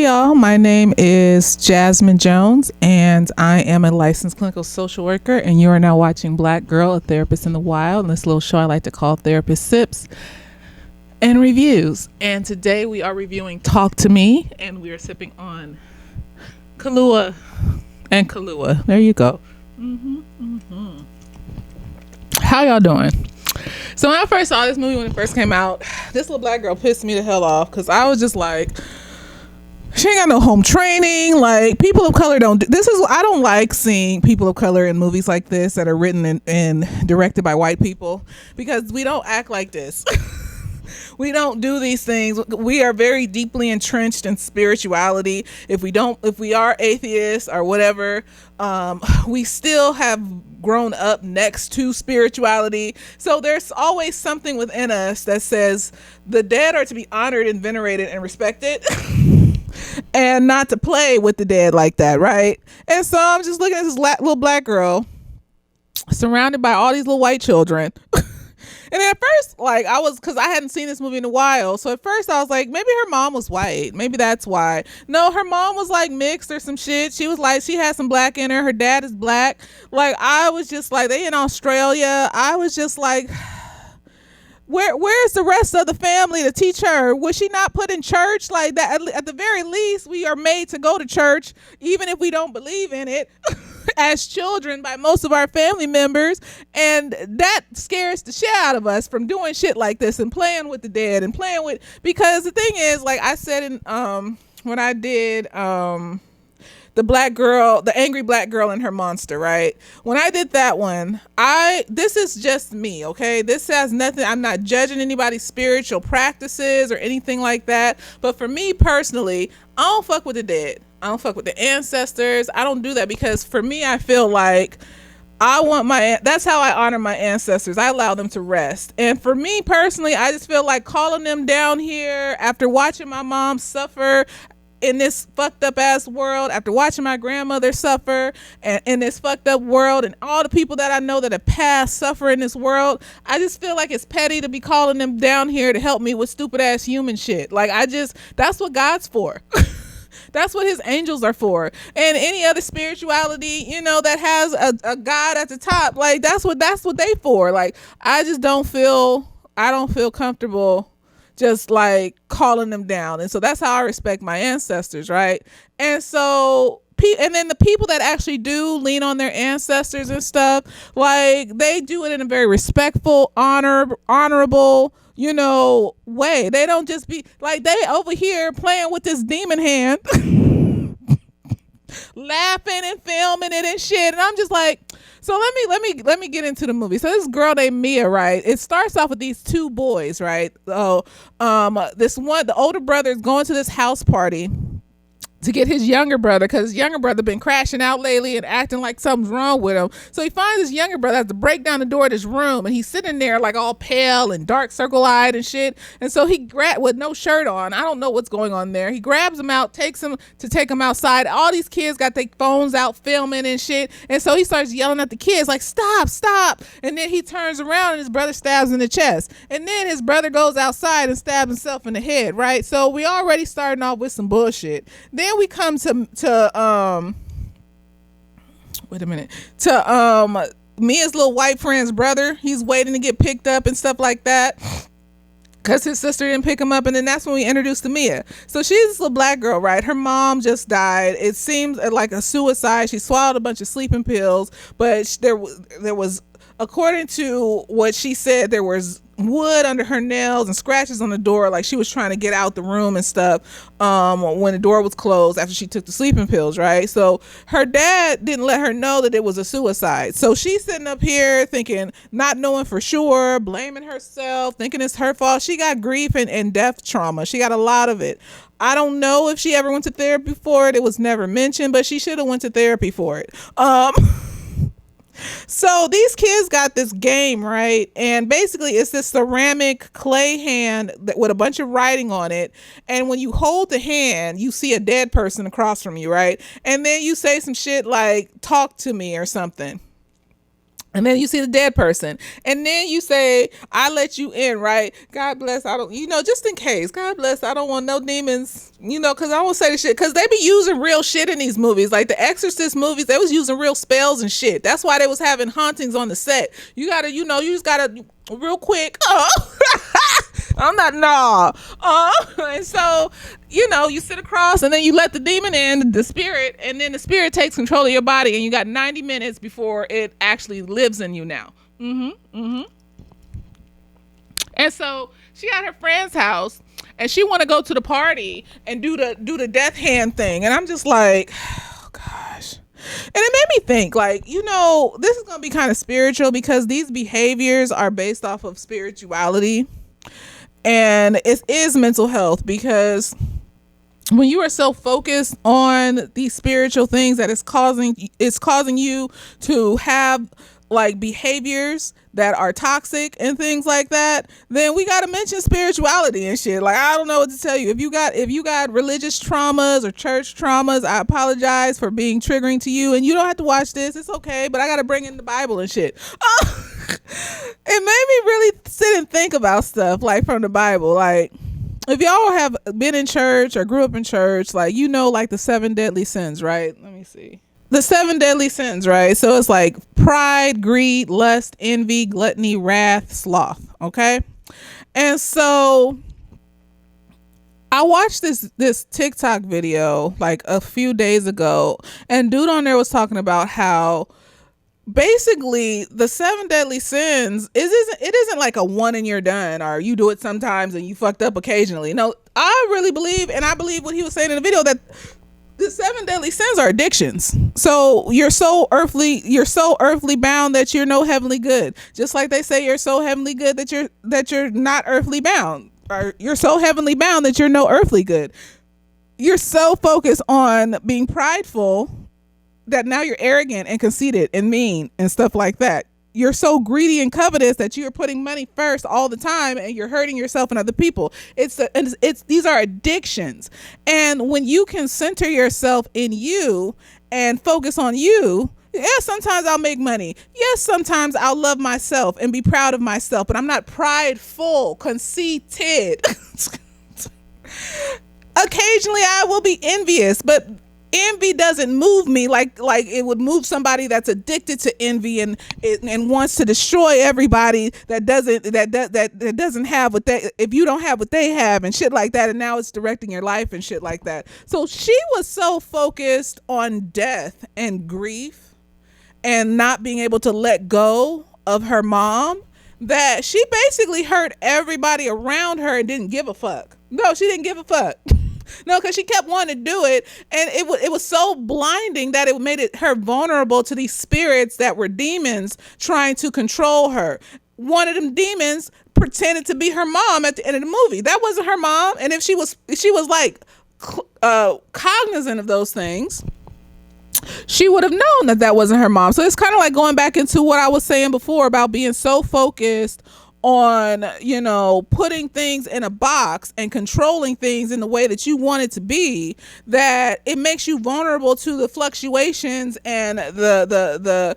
y'all. My name is Jasmine Jones, and I am a licensed clinical social worker. And you are now watching Black Girl, a Therapist in the Wild. And this little show I like to call Therapist Sips and Reviews. And today we are reviewing Talk to Me, and we are sipping on Kahlua and Kahlua. There you go. How y'all doing? So when I first saw this movie, when it first came out, this little black girl pissed me the hell off because I was just like, she ain't got no home training. Like, people of color don't do this. I don't like seeing people of color in movies like this that are written and directed by white people, because we don't act like this. We don't do these things. We are very deeply entrenched in spirituality. If we are atheists or whatever, we still have grown up next to spirituality. So there's always something within us that says the dead are to be honored and venerated and respected. And not to play with the dead like that, right? And so I'm just looking at this little black girl surrounded by all these little white children. And at first, because I hadn't seen this movie in a while, so at first I was like, maybe her mom was white. Maybe that's why. No, her mom was like mixed or some shit. She was like, she had some black in her. Her dad is black. Like, I was just like, they in Australia. I was just like, where's the rest of the family to teach her? Was she not put in church? Like, that at the very least, we are made to go to church, even if we don't believe in it. As children, by most of our family members, and that scares the shit out of us from doing shit like this and playing with the dead and because the thing is, like I said in when I did the angry black girl and her monster, right? When I did that one, this is just me, okay? This has nothing, I'm not judging anybody's spiritual practices or anything like that, but for me personally, I don't fuck with the dead. I don't fuck with the ancestors. I don't do that because for me, I feel like that's how I honor my ancestors. I allow them to rest. And for me personally, I just feel like calling them down here after watching my mom suffer in this fucked up ass world, after watching my grandmother suffer and in this fucked up world, and all the people that I know that have passed suffer in this world, I just feel like it's petty to be calling them down here to help me with stupid ass human shit. Like, that's what God's for. That's what his angels are for. And any other spirituality, that has a God at the top, like that's what they for. Like, I don't feel comfortable just like calling them down. And so that's how I respect my ancestors, right? And so and then the people that actually do lean on their ancestors and stuff, like, they do it in a very respectful, honorable, way. They don't just be like, they over here playing with this demon hand, laughing and filming it and shit. And I'm just like, so let me get into the movie. So this girl named Mia, right? It starts off with these two boys, right? So the older brother is going to this house party to get his younger brother, because his younger brother been crashing out lately and acting like something's wrong with him. So he finds his younger brother, has to break down the door of his room, and he's sitting there like all pale and dark circle eyed and shit. And so he with no shirt on. I don't know what's going on there. He grabs him out, takes him outside. All these kids got their phones out filming and shit. And so he starts yelling at the kids like, stop. And then he turns around and his brother stabs in the chest. And then his brother goes outside and stabs himself in the head, right? So we already starting off with some bullshit. Then we come to Mia's little white friend's brother. He's waiting to get picked up and stuff like that because his sister didn't pick him up. And then that's when we introduced to Mia. So she's this little black girl, right? Her mom just died. It seems like a suicide. She swallowed a bunch of sleeping pills, but there was, according to what she said, there was wood under her nails and scratches on the door, like she was trying to get out the room and stuff when the door was closed after she took the sleeping pills, right? So her dad didn't let her know that it was a suicide. So she's sitting up here thinking, not knowing for sure, blaming herself, thinking it's her fault. She got grief and death trauma. She got a lot of it. I don't know if she ever went to therapy for it. It was never mentioned, but she should have went to therapy for it. So these kids got this game, right? And basically it's this ceramic clay hand with a bunch of writing on it. And when you hold the hand, you see a dead person across from you, right? And then you say some shit like, talk to me or something. And then you see the dead person. And then you say, I let you in, right? God bless. I don't, just in case. God bless. I don't want no demons, because I won't say the shit. Because they be using real shit in these movies. Like the Exorcist movies, they was using real spells and shit. That's why they was having hauntings on the set. You gotta, you just gotta, real quick. I'm not, nah. And so, you sit across and then you let the demon in, the spirit, and then the spirit takes control of your body, and you got 90 minutes before it actually lives in you now. And so she at her friend's house, and she want to go to the party and do the death hand thing. And I'm just like, oh gosh. And it made me think, like, this is going to be kind of spiritual, because these behaviors are based off of spirituality. And it is mental health, because when you are so focused on these spiritual things that it's causing you to have like behaviors that are toxic and things like that, then we got to mention spirituality and shit. Like, I don't know what to tell you. If you got religious traumas or church traumas, I apologize for being triggering to you, and you don't have to watch this. It's okay, but I got to bring in the Bible and shit. It made me really sit and think about stuff like from the Bible. Like, if y'all have been in church or grew up in church, like, like the 7 deadly sins, right? Let me see. The 7 deadly sins, right? So it's like pride, greed, lust, envy, gluttony, wrath, sloth. Okay. And so I watched this TikTok video like a few days ago, and dude on there was talking about how basically the 7 deadly sins it isn't like a one and you're done, or you do it sometimes and you fucked up occasionally. No, I really believe, and I believe what he was saying in the video, that the 7 deadly sins are addictions. So you're so earthly bound that you're no heavenly good. Just like they say you're so heavenly good that you're not earthly bound, or you're so heavenly bound that you're no earthly good. You're so focused on being prideful that now you're arrogant and conceited and mean and stuff like that. You're so greedy and covetous that you're putting money first all the time, and you're hurting yourself and other people. These are addictions. And when you can center yourself in you and focus on you, yes, sometimes I'll make money. Yes, sometimes I'll love myself and be proud of myself, but I'm not prideful, conceited. Occasionally I will be envious, but envy doesn't move me like it would move somebody that's addicted to envy and wants to destroy everybody that doesn't have what they, if you don't have what they have and shit like that, and now it's directing your life and shit like that. So she was so focused on death and grief and not being able to let go of her mom that she basically hurt everybody around her and didn't give a fuck. No, she didn't give a fuck. No, because she kept wanting to do it, and it was so blinding that it made her vulnerable to these spirits that were demons trying to control her. One of them demons pretended to be her mom at the end of the movie. That wasn't her mom, and if she was like cognizant of those things, she would have known that wasn't her mom. So it's kind of like going back into what I was saying before about being so focused on, putting things in a box and controlling things in the way that you want it to be, that it makes you vulnerable to the fluctuations and the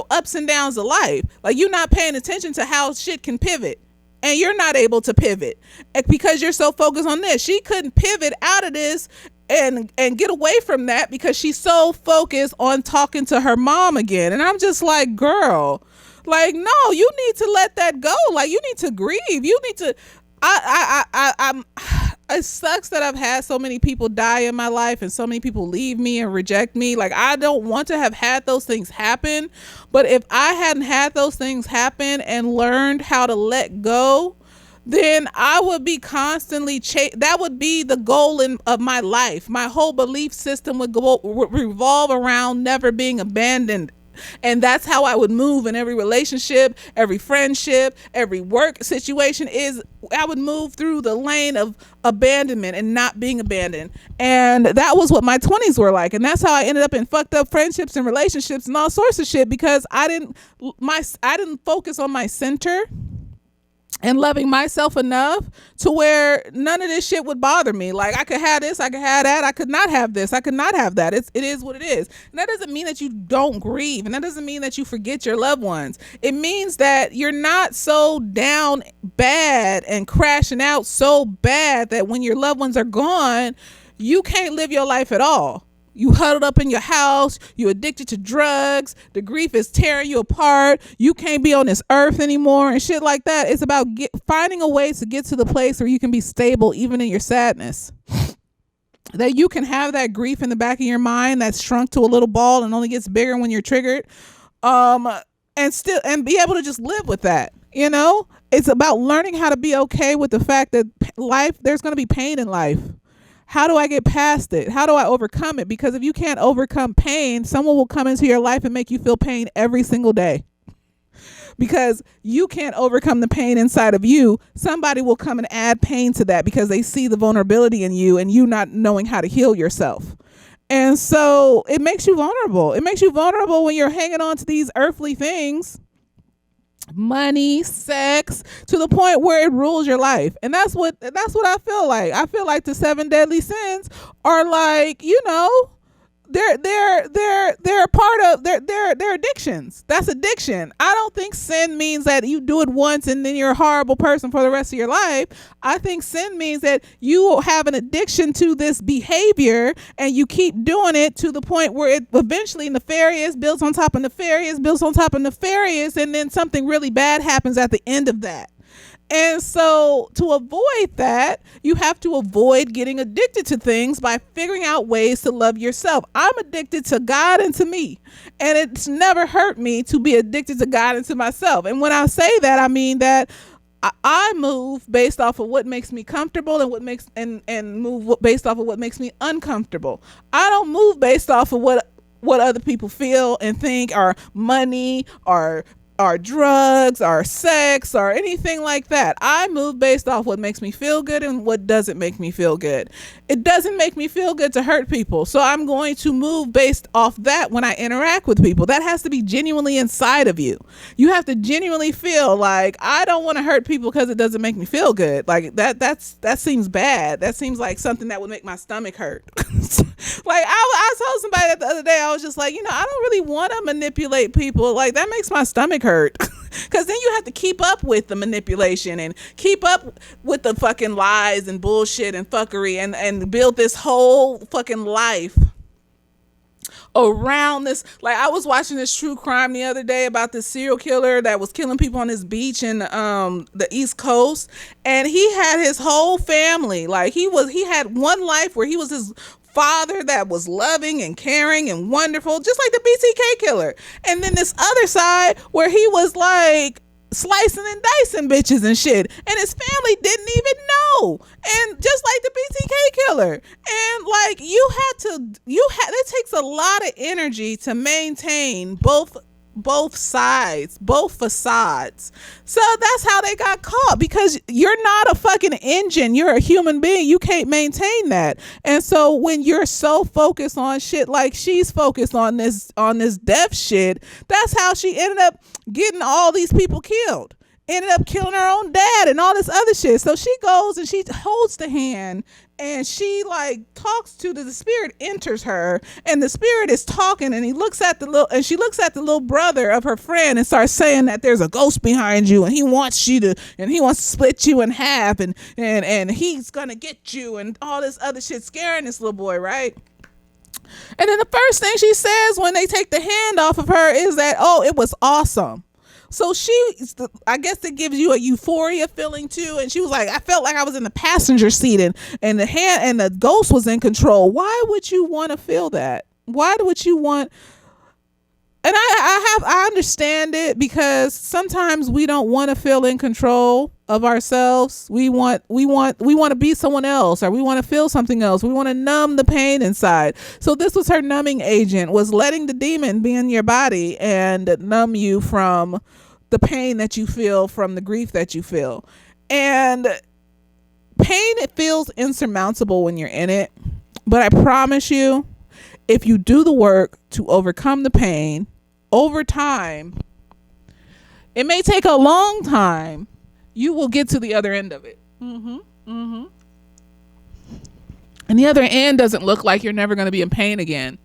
ups and downs of life. Like, you're not paying attention to how shit can pivot, and you're not able to pivot because you're so focused on this. She couldn't pivot out of this and get away from that because she's so focused on talking to her mom again. And I'm just like, girl, like, no, you need to let that go. Like, you need to grieve. You need to, it sucks that I've had so many people die in my life and so many people leave me and reject me. Like, I don't want to have had those things happen. But if I hadn't had those things happen and learned how to let go, then I would be constantly that would be the goal of my life. My whole belief system would revolve around never being abandoned. And that's how I would move in every relationship, every friendship, every work situation. I would move through the lane of abandonment and not being abandoned. And that was what my 20s were like. And that's how I ended up in fucked up friendships and relationships and all sorts of shit, because I didn't focus on my center. and loving myself enough to where none of this shit would bother me. Like, I could have this, I could have that, I could not have this, I could not have that. It is what it is. And that doesn't mean that you don't grieve, and that doesn't mean that you forget your loved ones. It means that you're not so down bad and crashing out so bad that when your loved ones are gone, you can't live your life at all. You huddled up in your house. You addicted to drugs. The grief is tearing you apart. You can't be on this earth anymore and shit like that. It's about finding a way to get to the place where you can be stable even in your sadness. That you can have that grief in the back of your mind that's shrunk to a little ball and only gets bigger when you're triggered. And be able to just live with that. You know, it's about learning how to be okay with the fact that there's going to be pain in life. How do I get past it? How do I overcome it? Because if you can't overcome pain, someone will come into your life and make you feel pain every single day. Because you can't overcome the pain inside of you, somebody will come and add pain to that because they see the vulnerability in you and you not knowing how to heal yourself. And so it makes you vulnerable. It makes you vulnerable when you're hanging on to these earthly things, money, sex, to the point where it rules your life. And that's what I feel like. I feel like the 7 deadly sins are like, you know, they're a part of they're addictions. That's addiction. I don't think sin means that you do it once and then you're a horrible person for the rest of your life. I think sin means that you have an addiction to this behavior and you keep doing it to the point where it eventually nefarious builds on top of nefarious, builds on top of nefarious, and then something really bad happens at the end of that. And so to avoid that, you have to avoid getting addicted to things by figuring out ways to love yourself. I'm addicted to God and to me, and it's never hurt me to be addicted to God and to myself. And when I say that, I mean that I move based off of what makes me comfortable and what makes and move based off of what makes me uncomfortable. I don't move based off of what other people feel and think, or money, or drugs, or sex, or anything like that. I move based off what makes me feel good and what doesn't make me feel good. It doesn't make me feel good to hurt people, so I'm going to move based off that when I interact with people. That has to be genuinely inside of you. You have to genuinely feel like, I don't want to hurt people because it doesn't make me feel good. Like that seems bad. That seems like something that would make my stomach hurt. Like I told somebody that the other day, I was just like, you know, I don't really want to manipulate people. Like, that makes my stomach hurt. Because then you have to keep up with the manipulation and keep up with the fucking lies and bullshit and fuckery and build this whole fucking life around this. Like, I was watching this true crime the other day about this serial killer that was killing people on this beach in the East Coast, and he had his whole family. Like, he had one life where he was his father that was loving and caring and wonderful, just like the BTK killer, and then this other side where he was like slicing and dicing bitches and shit, and his family didn't even know. And just like the BTK killer, and like it takes a lot of energy to maintain both sides, both facades. So that's how they got caught, because you're not a fucking engine. You're a human being. You can't maintain that. And so when you're so focused on shit like she's focused on this death shit, that's how she ended up getting all these people killed. Ended up killing her own dad and all this other shit. So she goes and she holds the hand and she like talks to the spirit, enters her, and the spirit is talking, and she looks at the little brother of her friend and starts saying that there's a ghost behind you and he wants to split you in half, and he's gonna get you, and all this other shit, scaring this little boy, right? And then the first thing she says when they take the hand off of her is that, oh, it was awesome. So I guess it gives you a euphoria feeling too. And she was like, I felt like I was in the passenger seat and the ghost was in control. Why would you want to feel that? Why would you want? And I understand it, because sometimes we don't want to feel in control of ourselves. We want to be someone else, or we want to feel something else. We want to numb the pain inside. So this was her numbing agent, was letting the demon be in your body and numb you from the pain that you feel, from the grief that you feel. And pain, it feels insurmountable when you're in it. But I promise you, if you do the work to overcome the pain over time, it may take a long time. you will get to the other end of it. And the other end doesn't look like you're never going to be in pain again,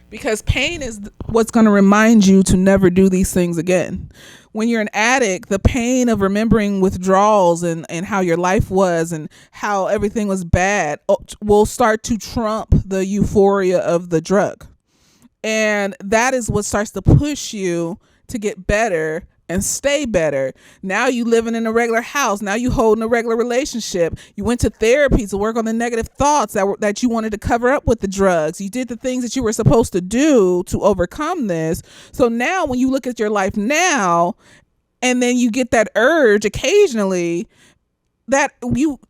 because pain is what's going to remind you to never do these things again. When you're an addict, the pain of remembering withdrawals and how your life was and how everything was bad will start to trump the euphoria of the drug. And that is what starts to push you to get better and stay better. Now you living in a regular house. Now you holding a regular relationship. You went to therapy to work on the negative thoughts that you wanted to cover up with the drugs. You did the things that you were supposed to do to overcome this. So now when you look at your life now, and then you get that urge occasionally, that you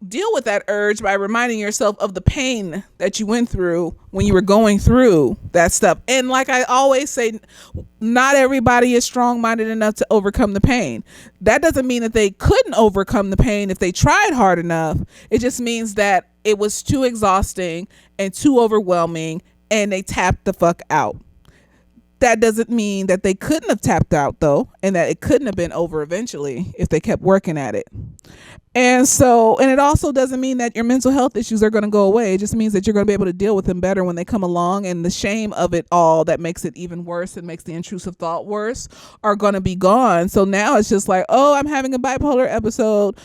deal with that urge by reminding yourself of the pain that you went through when you were going through that stuff. And like I always say, not everybody is strong-minded enough to overcome the pain. That doesn't mean that they couldn't overcome the pain if they tried hard enough. It just means that it was too exhausting and too overwhelming and they tapped the fuck out. That doesn't mean that they couldn't have tapped out, though, and that it couldn't have been over eventually if they kept working at it. And it also doesn't mean that your mental health issues are going to go away. It just means that you're going to be able to deal with them better when they come along, and the shame of it all that makes it even worse and makes the intrusive thought worse are going to be gone. So now it's just like, oh, I'm having a bipolar episode.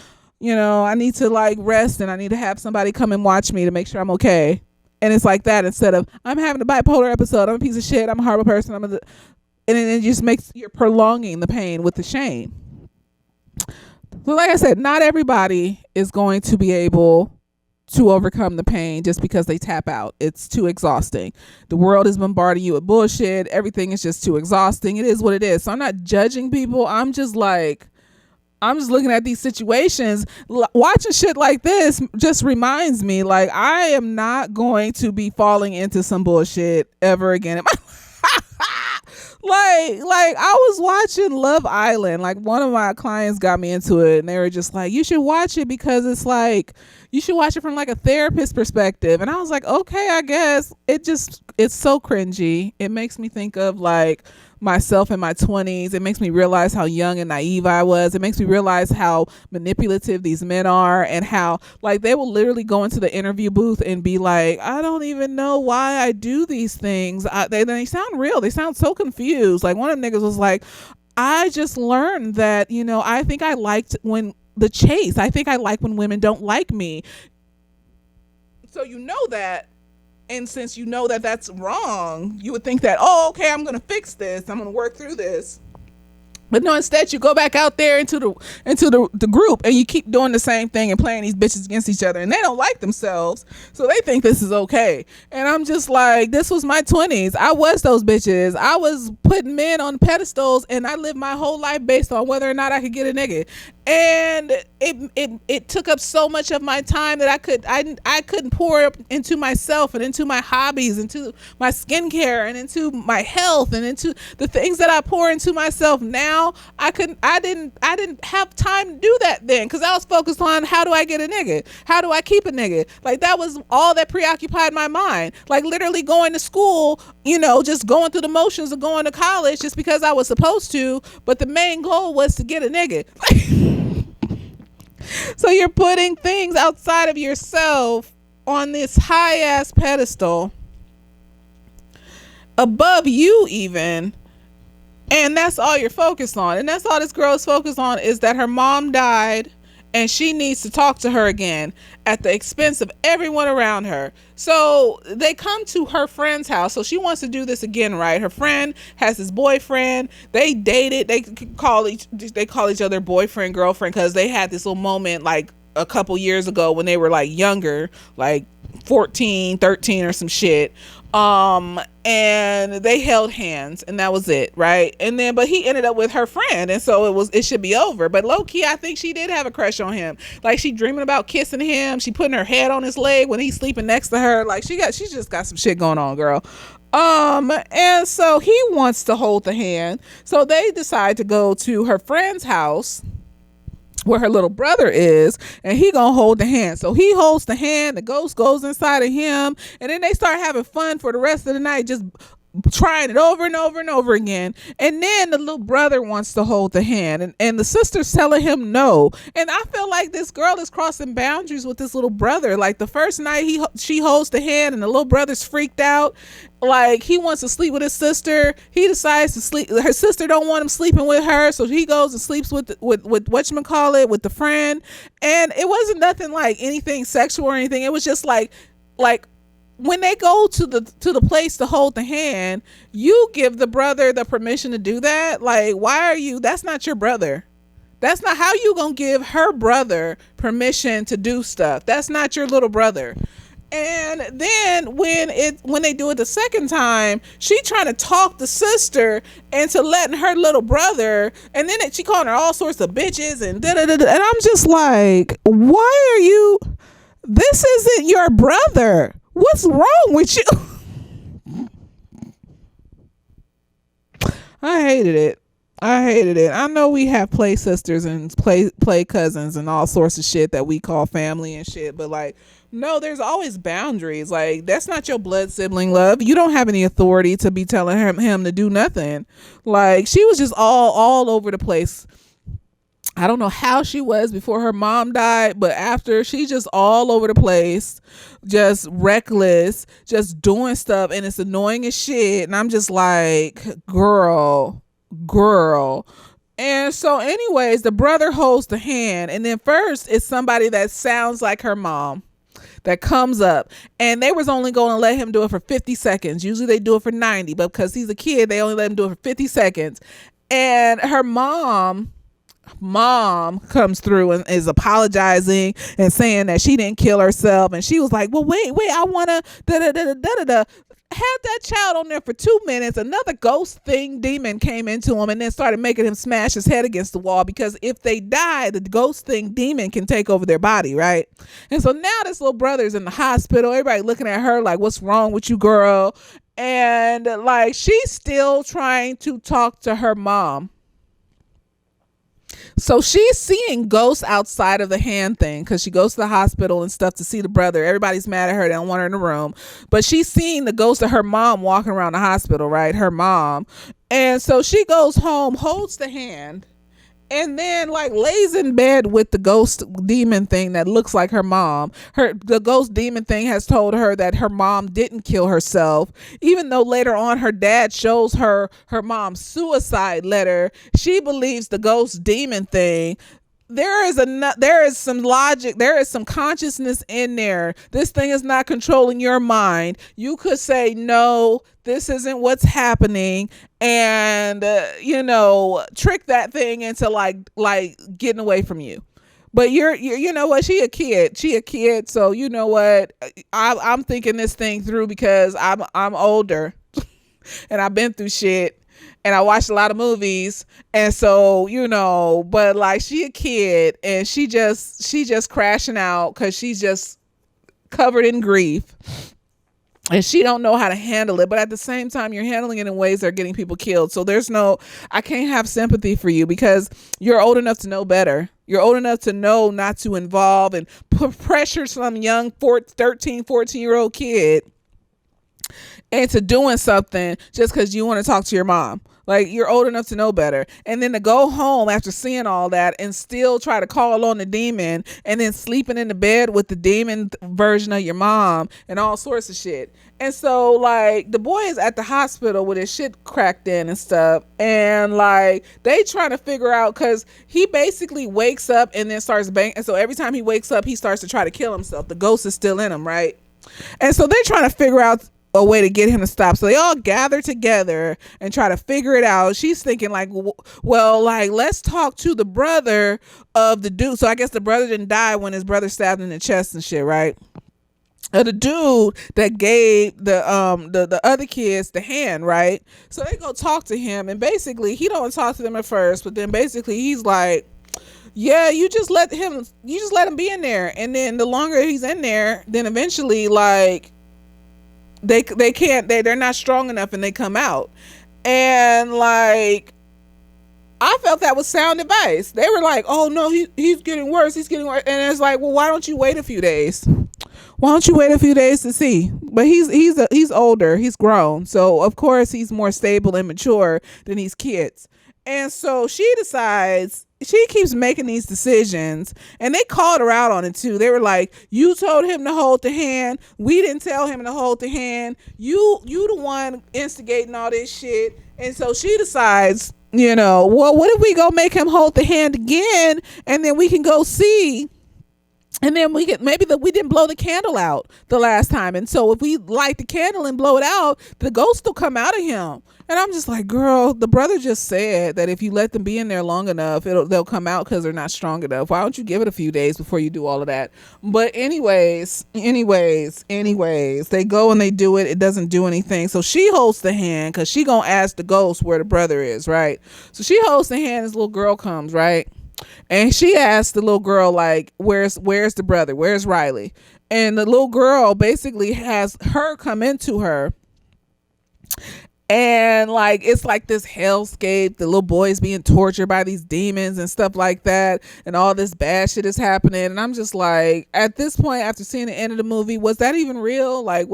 I need to rest, and I need to have somebody come and watch me to make sure I'm okay. And it's like that instead of, I'm having a bipolar episode, I'm a piece of shit, I'm a horrible person, and it just makes, you're prolonging the pain with the shame. So like I said, not everybody is going to be able to overcome the pain just because they tap out. It's too exhausting. The world is bombarding you with bullshit. Everything is just too exhausting. It is what it is. So I'm not judging people. I'm just looking at these situations. Watching shit like this just reminds me, I am not going to be falling into some bullshit ever again in my I was watching Love Island. One of my clients got me into it, and they were just like, you should watch it because it's you should watch it from a therapist perspective. And I was like, okay, I guess. It's so cringy. It makes me think of myself in my 20s. It makes me realize how young and naive I was. It makes me realize how manipulative these men are, and how they will literally go into the interview booth and be like, I don't even know why I do these things. They sound real. They sound so confused. One of the niggas was like, I just learned that, I think I liked when the chase. I think I like when women don't like me. So that. And since you know that that's wrong, you would think that, oh, okay, I'm going to fix this. I'm going to work through this. But no, instead you go back out there into the group, and you keep doing the same thing and playing these bitches against each other, and they don't like themselves, so they think this is okay. And I'm just like, this was my 20s. I was those bitches. I was putting men on pedestals, and I lived my whole life based on whether or not I could get a nigga. And it took up so much of my time that I couldn't pour into myself and into my hobbies, into my skincare and into my health and into the things that I pour into myself now. I didn't have time to do that then, because I was focused on, how do I get a nigga? How do I keep a nigga? That was all that preoccupied my mind. Literally going to school, just going through the motions of going to college just because I was supposed to, but the main goal was to get a nigga. So you're putting things outside of yourself on this high ass pedestal above you even. And that's all you're focused on. And that's all this girl is focused on, is that her mom died and she needs to talk to her again at the expense of everyone around her. So they come to her friend's house. So she wants to do this again, right? Her friend has this boyfriend. They dated. They call each other boyfriend, girlfriend, because they had this little moment a couple years ago when they were younger, 14, 13 or some shit. And they held hands, and that was it, right? And then, but he ended up with her friend, and so it should be over. But low key, I think she did have a crush on him. She dreaming about kissing him. She putting her head on his leg when he's sleeping next to her. She just got some shit going on, girl. And so he wants to hold the hand. So they decide to go to her friend's house where her little brother is, and he gonna hold the hand. So he holds the hand, the ghost goes inside of him, and then they start having fun for the rest of the night, just trying it over and over and over again. And then the little brother wants to hold the hand, and the sister's telling him no. And I feel like this girl is crossing boundaries with this little brother. Like the first night she holds the hand and the little brother's freaked out. Like he wants to sleep with his sister. He decides to sleep. Her sister don't want him sleeping with her, so he goes and sleeps with whatchamacallit, with the friend. And it wasn't nothing like anything sexual or anything. It was just like when they go to the place to hold the hand, you give the brother the permission to do that. Like, why are you? That's not your brother. That's not how you gonna give her brother permission to do stuff. That's not your little brother. And then when they do it the second time, she trying to talk the sister into letting her little brother, and then she calling her all sorts of bitches and da da da. And I'm just like, why are you? This isn't your brother. What's wrong with you? I hated it. I know we have play sisters and play cousins and all sorts of shit that we call family and shit, but like, no, there's always boundaries. Like, that's not your blood sibling, love. You don't have any authority to be telling him to do nothing. Like, she was just all over the place. I don't know how she was before her mom died, but after, she just all over the place, just reckless, just doing stuff, and it's annoying as shit. And I'm just like, girl. And so anyways, the brother holds the hand, and then first it's somebody that sounds like her mom that comes up, and they was only going to let him do it for 50 seconds. Usually they do it for 90, but because he's a kid, they only let him do it for 50 seconds. And her mom comes through and is apologizing and saying that she didn't kill herself, and she was like, well, wait, I want to da had that child on there for 2 minutes. Another ghost thing demon came into him and then started making him smash his head against the wall, because if they die, the ghost thing demon can take over their body, right? And so now this little brother's in the hospital, everybody looking at her like, what's wrong with you, girl? And like, she's still trying to talk to her mom. So she's seeing ghosts outside of the hand thing, because she goes to the hospital and stuff to see the brother. Everybody's mad at her. They don't want her in the room. But she's seeing the ghost of her mom walking around the hospital, right? Her mom. And so she goes home, holds the hand, and then like lays in bed with the ghost demon thing that looks like her mom. The ghost demon thing has told her that her mom didn't kill herself, even though later on her dad shows her mom's suicide letter. She believes the ghost demon thing. There is some logic, there is some consciousness in there. This thing is not controlling your mind. You could say, no, this isn't what's happening, and trick that thing into like getting away from you. But you know what, she a kid, so you know what, I'm thinking this thing through, because I'm older and I've been through shit, and I watched a lot of movies, and so but like, she a kid, and she just crashing out because she's just covered in grief, and she don't know how to handle it. But at the same time, you're handling it in ways that are getting people killed. So I can't have sympathy for you, because you're old enough to know better. You're old enough to know not to involve and pressure some young 13, 14-year-old kid into doing something just because you want to talk to your mom. Like, you're old enough to know better. And then to go home after seeing all that and still try to call on the demon, and then sleeping in the bed with the demon version of your mom and all sorts of shit. And so like, the boy is at the hospital with his shit cracked in and stuff, and like, they trying to figure out, because he basically wakes up and then starts banging. And so every time he wakes up, he starts to try to kill himself. The ghost is still in him, right? And so they're trying to figure out a way to get him to stop. So they all gather together and try to figure it out. She's thinking like, well, like, let's talk to the brother of the dude. So I guess the brother didn't die when his brother stabbed in the chest and shit, right? The dude that gave the other kids the hand, right? So they go talk to him, and basically he don't talk to them at first, but then basically he's like, yeah, you just let him be in there, and then the longer he's in there, then eventually like they're not strong enough and they come out. And like, I felt that was sound advice. They were like, oh no, he's getting worse, and it's like, well, why don't you wait a few days? Why don't you wait a few days to see? But he's older, he's grown, so of course he's more stable and mature than these kids. And so she decides, she keeps making these decisions, and they called her out on it too. They were like, you told him to hold the hand, we didn't tell him to hold the hand, you the one instigating all this shit. And so she decides, well, what if we go make him hold the hand again, and then we can go see, and then we didn't blow the candle out the last time, and so if we light the candle and blow it out, the ghost will come out of him. And I'm just like, girl, the brother just said that if you let them be in there long enough, they'll come out because they're not strong enough. Why don't you give it a few days before you do all of that? But anyways, they go and they do it. It doesn't do anything. So she holds the hand because she gonna ask the ghost where the brother is, right? So she holds the hand. This little girl comes, right? And she asked the little girl, like, where's the brother? Where's Riley? And the little girl basically has her come into her. And like, it's like this hellscape. The little boy's being tortured by these demons and stuff like that. And all this bad shit is happening. And I'm just like, at this point, after seeing the end of the movie, was that even real? Like,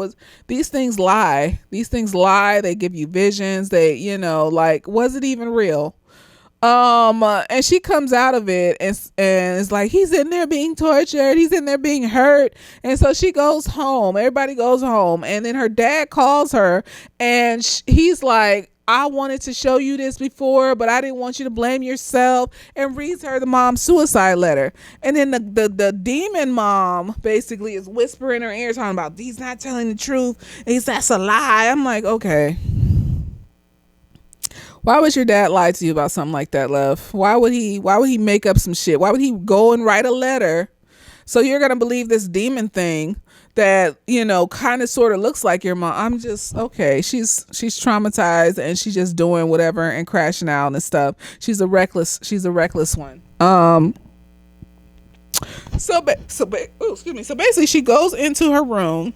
these things lie? These things lie. They give you visions. Was it even real? And she comes out of it and it's like, he's in there being tortured, he's in there being hurt. And so she goes home, everybody goes home, and then her dad calls her, and he's like, I wanted to show you this before, but I didn't want you to blame yourself, and reads her the mom's suicide letter. And then the demon mom basically is whispering in her ear, talking about, he's not telling the truth, that's a lie. I'm like, okay, why would your dad lie to you about something like that, love? Why would he make up some shit? Why would he go and write a letter so you're gonna believe this demon thing that kind of sort of looks like your mom? I'm just, okay, she's traumatized, and she's just doing whatever and crashing out and stuff. She's a reckless one. So basically she goes into her room.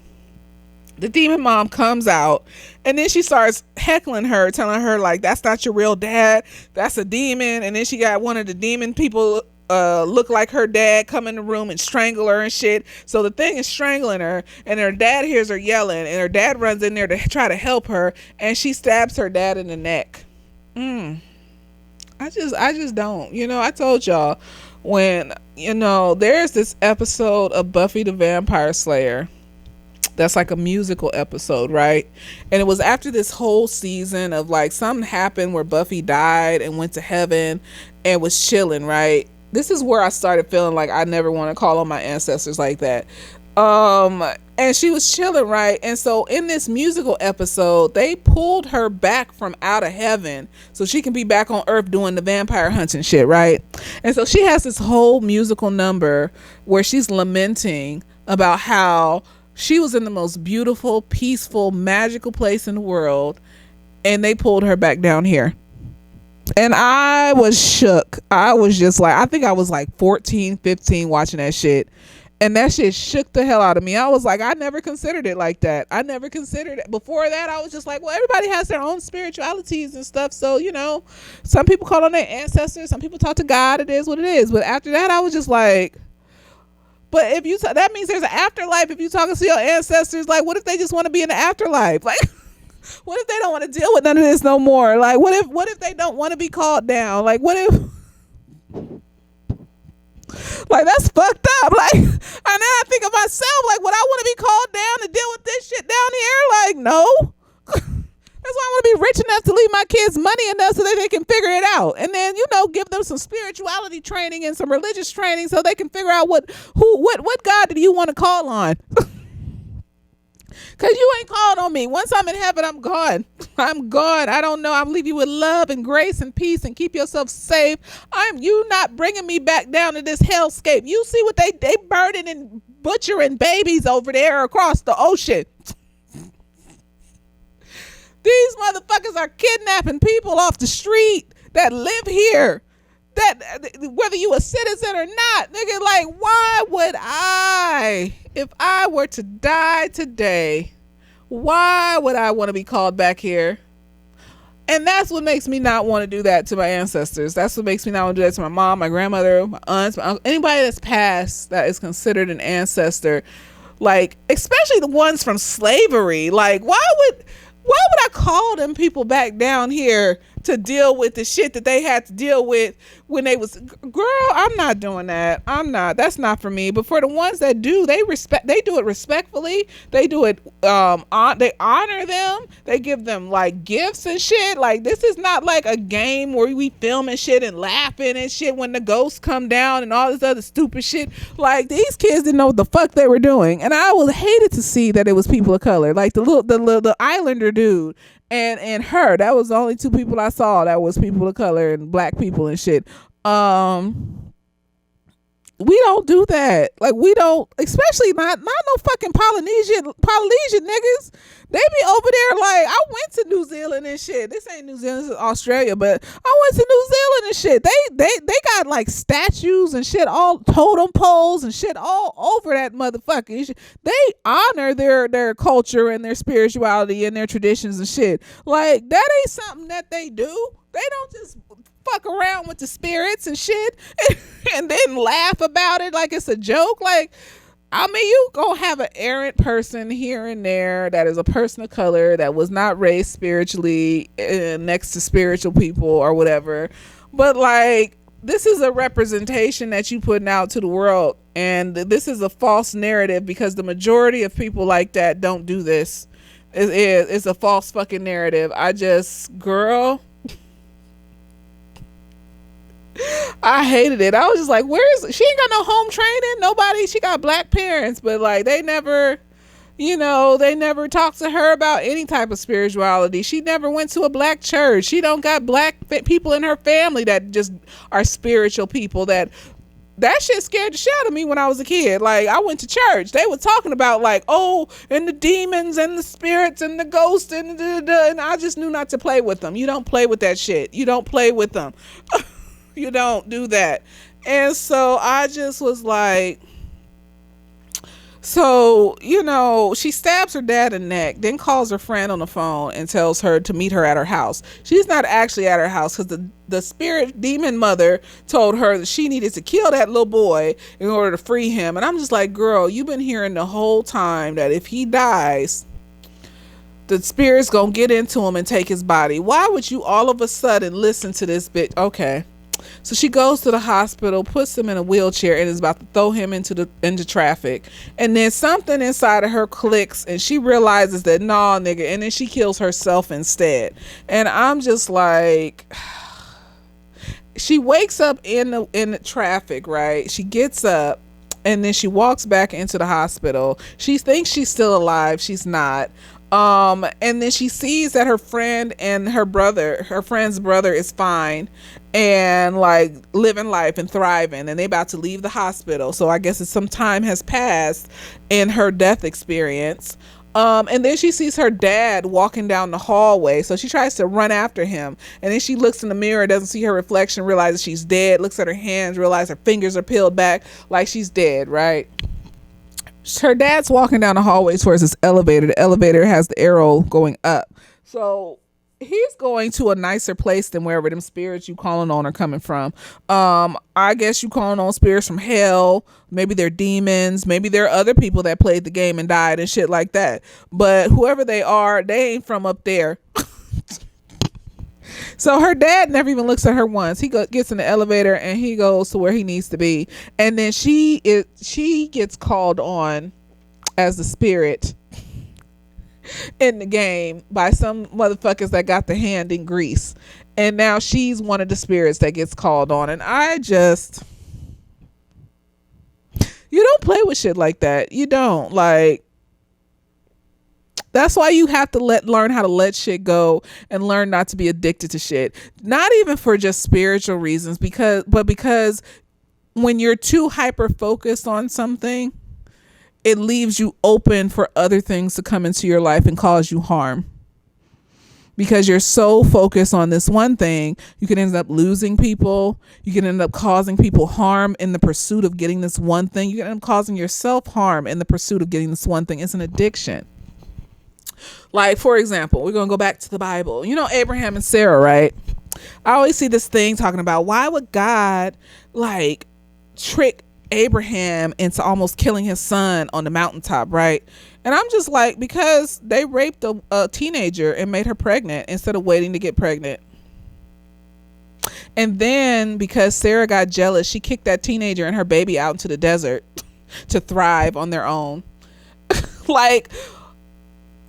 The demon mom comes out, and then she starts heckling her, telling her, like, that's not your real dad, that's a demon. And then she got one of the demon people look like her dad come in the room and strangle her and shit. So the thing is strangling her, and her dad hears her yelling, and her dad runs in there to try to help her, and she stabs her dad in the neck. I just don't, I told y'all, when there's this episode of Buffy the Vampire Slayer that's like a musical episode, right? And it was after this whole season of, like, something happened where Buffy died and went to heaven and was chilling, right? This is where I started feeling like I never want to call on my ancestors like that. And she was chilling, right? And so in this musical episode, they pulled her back from out of heaven so she can be back on Earth doing the vampire hunting shit, right? And so she has this whole musical number where she's lamenting about how she was in the most beautiful, peaceful, magical place in the world, and they pulled her back down here. And I was shook. I was just like, I think I was like 14, 15 watching that shit. And that shit shook the hell out of me. I was like, I never considered it like that. I never considered it. Before that, I was just like, well, everybody has their own spiritualities and stuff. So, some people call on their ancestors. Some people talk to God. It is what it is. But after that, I was just like, but if you that means there's an afterlife. If you talking to your ancestors, like, what if they just want to be in the afterlife? Like, what if they don't want to deal with none of this no more? Like, what if they don't want to be called down? Like, what if, like, that's fucked up. Like, and then I think of myself, like, would I want to be called down to deal with this shit down here? Like, no. That's why I want to be rich enough to leave my kids money enough so that they can figure it out. And then, give them some spirituality training and some religious training so they can figure out what God do you want to call on? Because you ain't called on me. Once I'm in heaven, I'm gone. I'm gone. I don't know. I'm leave you with love and grace and peace, and keep yourself safe. You not bringing me back down to this hellscape. You see what they burning and butchering babies over there across the ocean. These motherfuckers are kidnapping people off the street that live here, that whether you a citizen or not, nigga, like, why would if I were to die today, why would I want to be called back here? And that's what makes me not want to do that to my ancestors. That's what makes me not want to do that to my mom, my grandmother, my aunts, my uncle, anybody that's passed that is considered an ancestor. like especially the ones from slavery. Like why would I call them people back down here to deal with the shit that they had to deal with when they was, girl, I'm not doing that. That's not for me. But for the ones that do, they do it respectfully. They do it, they honor them. They give them like gifts and shit. Like, this is not like a game where we filming shit and laughing and shit when the ghosts come down and all this other stupid shit. Like, these kids didn't know what the fuck they were doing. And I was hated to see that it was people of color. Like the Islander dude and her, that was the only two people I saw that was people of color and black people and shit. We don't do that. Like, we don't, especially not no fucking Polynesian niggas. They be over there like, I went to New Zealand and shit. This ain't New Zealand, this is Australia, but I went to New Zealand and shit. They got like statues and shit, all totem poles and shit all over that motherfucker. They honor their culture and their spirituality and their traditions and shit. Like, that ain't something that they do. They don't just fuck around with the spirits and shit and then laugh about it like it's a joke. Like, I mean, you gonna have an errant person here and there that is a person of color that was not raised spiritually next to spiritual people or whatever, but like, this is a representation that you putting out to the world, and this is a false narrative because the majority of people like that don't do this. It's a false fucking narrative. Girl, I hated it. I was just like, she ain't got no home training, nobody. She got black parents, but like, they never talked to her about any type of spirituality. She never went to a black church. She don't got black people in her family that just are spiritual people. That shit scared the shit out of me when I was a kid. Like, I went to church, they were talking about like, oh, and the demons and the spirits and the ghosts and and I just knew not to play with them. You don't play with that shit. You don't play with them. You don't do that. And so I just was like, so, she stabs her dad in the neck, then calls her friend on the phone and tells her to meet her at her house. She's not actually at her house because the spirit demon mother told her that she needed to kill that little boy in order to free him. And I'm just like, girl, you've been hearing the whole time that if he dies, the spirit's gonna get into him and take his body. Why would you all of a sudden listen to this bitch? Okay. So she goes to the hospital, puts him in a wheelchair, and is about to throw him into traffic. And then something inside of her clicks, and she realizes that, nah, nigga, and then she kills herself instead. And I'm just like, she wakes up in the traffic, right? She gets up, and then she walks back into the hospital. She thinks she's still alive. She's not. And then she sees that her friend and her friend's brother is fine and like living life and thriving, and they about to leave the hospital. So I guess some time has passed in her death experience. And then she sees her dad walking down the hallway. So she tries to run after him. And then she looks in the mirror, doesn't see her reflection, realizes she's dead, looks at her hands, realizes her fingers are peeled back like she's dead, right? Her dad's walking down the hallway towards this elevator. The elevator has the arrow going up. So he's going to a nicer place than wherever them spirits you calling on are coming from. I guess you calling on spirits from hell. Maybe they're demons. Maybe there are other people that played the game and died and shit like that. But whoever they are, they ain't from up there. So her dad never even looks at her once. He gets in the elevator and he goes to where he needs to be. And then she gets called on as the spirit in the game by some motherfuckers that got the hand in grease. And now she's one of the spirits that gets called on. And you don't play with shit like that. You don't. Like, that's why you have to learn how to let shit go and learn not to be addicted to shit. Not even for just spiritual reasons, but because when you're too hyper focused on something, it leaves you open for other things to come into your life and cause you harm. Because you're so focused on this one thing, you can end up losing people. You can end up causing people harm in the pursuit of getting this one thing. You can end up causing yourself harm in the pursuit of getting this one thing. It's an addiction. Like, for example, we're going to go back to the Bible. Abraham and Sarah, right? I always see this thing talking about, why would God like trick Abraham into almost killing his son on the mountaintop, right? And I'm just like, because they raped a teenager and made her pregnant instead of waiting to get pregnant. And then because Sarah got jealous, she kicked that teenager and her baby out into the desert to thrive on their own. Like,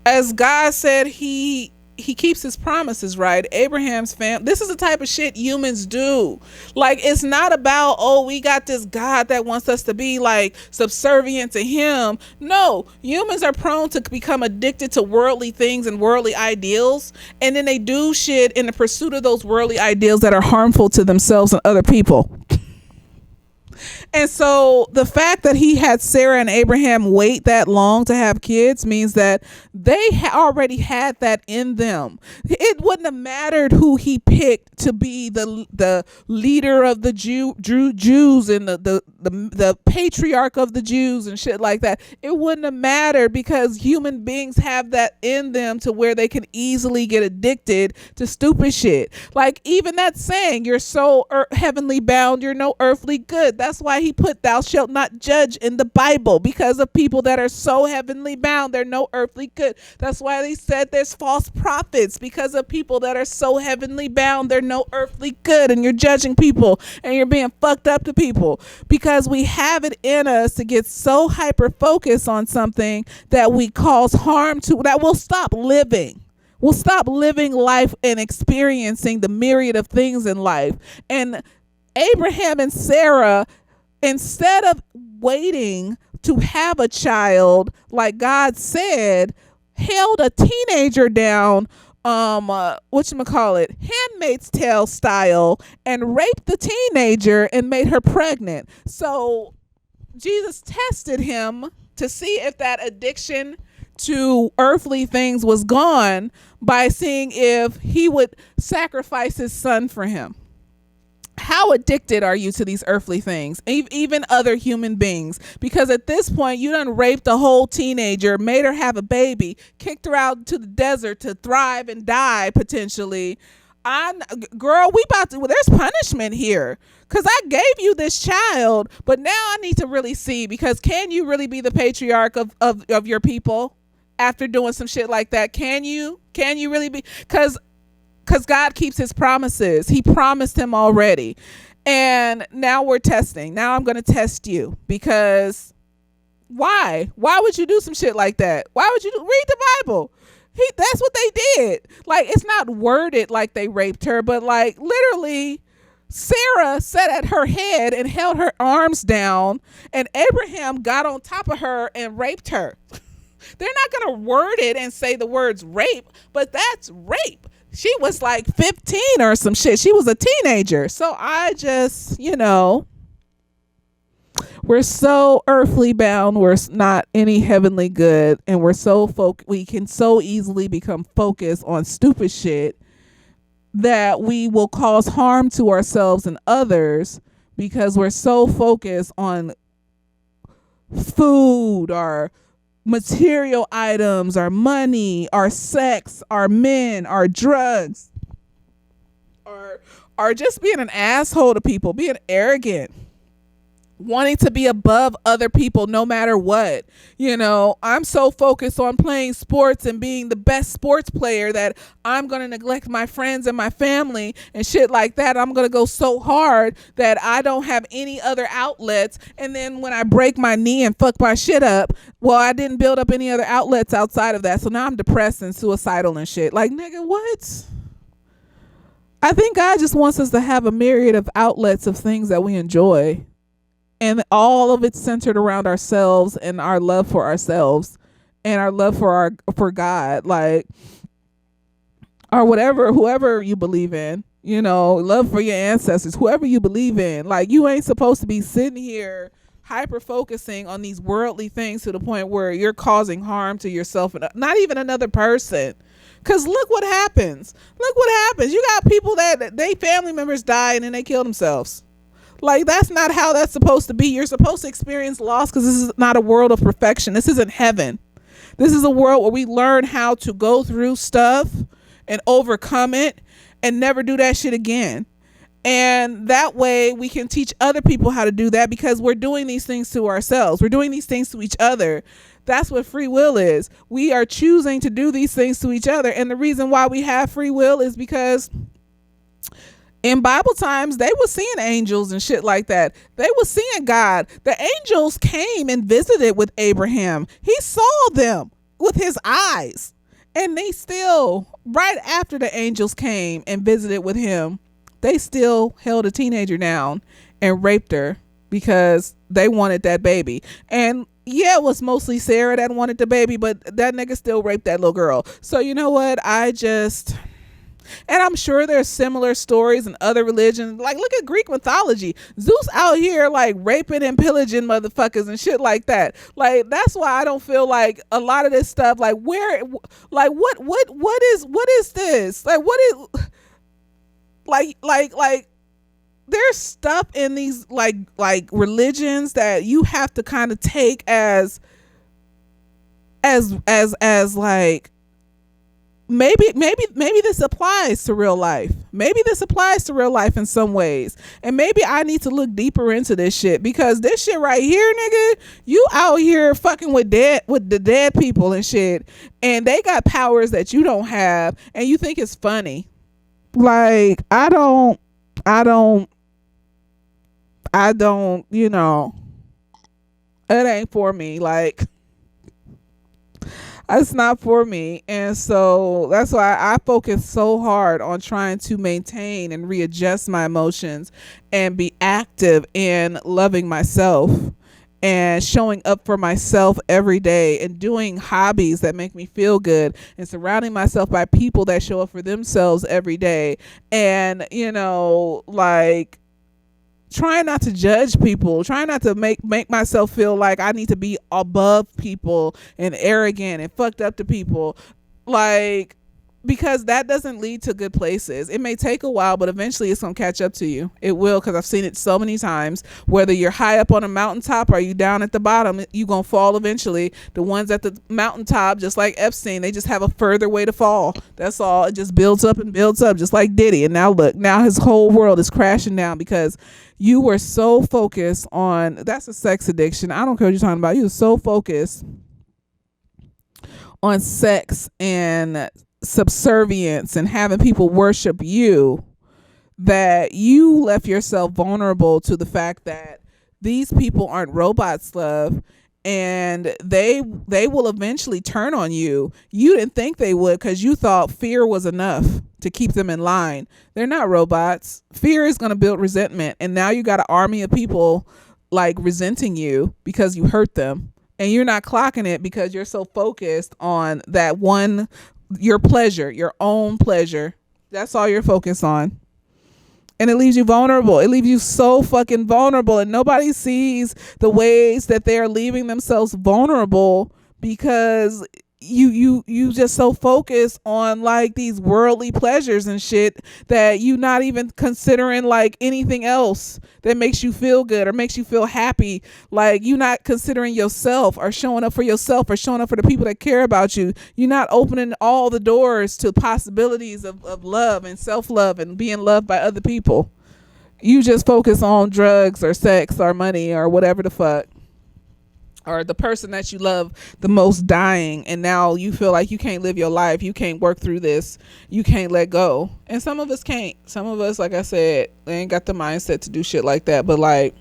as God said, he keeps his promises, right? Abraham's family. This is the type of shit humans do. Like, it's not about, oh, we got this God that wants us to be like subservient to him. No, humans are prone to become addicted to worldly things and worldly ideals, and then they do shit in the pursuit of those worldly ideals that are harmful to themselves and other people. And so the fact that he had Sarah and Abraham wait that long to have kids means that they already had that in them. It wouldn't have mattered who he picked to be the leader of the Jews and the patriarch of the Jews and shit like that. It wouldn't have mattered, because human beings have that in them to where they can easily get addicted to stupid shit. Like, even that saying, you're so heavenly bound, you're no earthly good. That's why he put thou shalt not judge in the Bible, because of people that are so heavenly bound, they're no earthly good. That's why they said there's false prophets, because of people that are so heavenly bound, they're no earthly good, and you're judging people and you're being fucked up to people, because we have it in us to get so hyper focused on something that we cause harm to, that we'll stop living. We'll stop living life and experiencing the myriad of things in life. And Abraham and Sarah, instead of waiting to have a child like God said, held a teenager down, whatchamacallit, Handmaid's Tale style, and raped the teenager and made her pregnant. So Jesus tested him to see if that addiction to earthly things was gone by seeing if he would sacrifice his son for him. How addicted are you to these earthly things, even other human beings? Because at this point, you done raped a whole teenager, made her have a baby, kicked her out to the desert to thrive and die potentially. Girl, there's punishment here, because I gave you this child, but now I need to really see, because can you really be the patriarch of your people after doing some shit like that? Can you really be? Because God keeps his promises. He promised him already. And now we're testing. Now I'm going to test you, because why would you do some shit like that? Why would you read the Bible? That's what they did. Like, it's not worded like they raped her, but like literally Sarah sat at her head and held her arms down, and Abraham got on top of her and raped her. They're not going to word it and say the words rape, but that's rape. She was like 15 or some shit. She was a teenager. So I just, we're so earthly bound. We're not any heavenly good. And we're so we can so easily become focused on stupid shit that we will cause harm to ourselves and others, because we're so focused on food, or material items, our money, our sex, our men, our drugs, or just being an asshole to people, being arrogant, wanting to be above other people no matter what. I'm so focused on playing sports and being the best sports player that I'm going to neglect my friends and my family and shit like that. I'm going to go so hard that I don't have any other outlets. And then when I break my knee and fuck my shit up, well, I didn't build up any other outlets outside of that. So now I'm depressed and suicidal and shit. Like, nigga, what? I think God just wants us to have a myriad of outlets of things that we enjoy. And all of it's centered around ourselves and our love for ourselves and our love for God, like, or whoever you believe in, love for your ancestors, whoever you believe in. Like, you ain't supposed to be sitting here hyper focusing on these worldly things to the point where you're causing harm to yourself and not even another person. Because look what happens. You got people that they family members die and then they kill themselves. Like, that's not how that's supposed to be. You're supposed to experience loss, because this is not a world of perfection. This isn't heaven. This is a world where we learn how to go through stuff and overcome it and never do that shit again. And that way we can teach other people how to do that, because we're doing these things to ourselves. We're doing these things to each other. That's what free will is. We are choosing to do these things to each other. And the reason why we have free will is because in Bible times, they were seeing angels and shit like that. They were seeing God. The angels came and visited with Abraham. He saw them with his eyes. And they still, right after the angels came and visited with him, they still held a teenager down and raped her because they wanted that baby. And yeah, it was mostly Sarah that wanted the baby, but that nigga still raped that little girl. So you know what? And I'm sure there's similar stories in other religions. Like, look at Greek mythology. Zeus out here like raping and pillaging motherfuckers and shit like that. Like, that's why I don't feel like a lot of this stuff, like what is this? Like, what is like there's stuff in these like religions that you have to kind of take as like, maybe this applies to real life. Maybe this applies to real life in some ways. And maybe I need to look deeper into this shit, because this shit right here, nigga, you out here fucking with the dead people and shit, and they got powers that you don't have, and you think it's funny. Like, I don't, you know, it ain't for me. Like, it's not for me. And so that's why I focus so hard on trying to maintain and readjust my emotions and be active in loving myself and showing up for myself every day and doing hobbies that make me feel good and surrounding myself by people that show up for themselves every day. And, you know, like, trying not to judge people, trying not to make myself feel like I need to be above people and arrogant and fucked up to people. Like, because that doesn't lead to good places. It may take a while, but eventually it's going to catch up to you. It will, because I've seen it so many times. Whether you're high up on a mountaintop or you down at the bottom, you're going to fall eventually. The ones at the mountaintop, just like Epstein, they just have a further way to fall. That's all. It just builds up and builds up, just like Diddy. And now look, now his whole world is crashing down because you were so focused on, that's a sex addiction. I don't care what you're talking about. You were so focused on sex and subservience and having people worship you that you left yourself vulnerable to the fact that these people aren't robots, love, and they will eventually turn on you. You didn't think they would, because you thought fear was enough to keep them in line. They're not robots. Fear is going to build resentment, and now you got an army of people like resenting you because you hurt them, and you're not clocking it because you're so focused on that one, your pleasure, your own pleasure. That's all you're focused on. And it leaves you vulnerable. It leaves you so fucking vulnerable, and nobody sees the ways that they are leaving themselves vulnerable because you just so focused on like these worldly pleasures and shit that you not even considering like anything else that makes you feel good or makes you feel happy. Like, you not considering yourself or showing up for yourself or showing up for the people that care about you. You're not opening all the doors to possibilities of love and self-love and being loved by other people. You just focus on drugs or sex or money or whatever the fuck, or the person that you love the most dying, and now you feel like you can't live your life, you can't work through this, you can't let go. And some of us can't. Some of us, like I said, they ain't got the mindset to do shit like that. But like,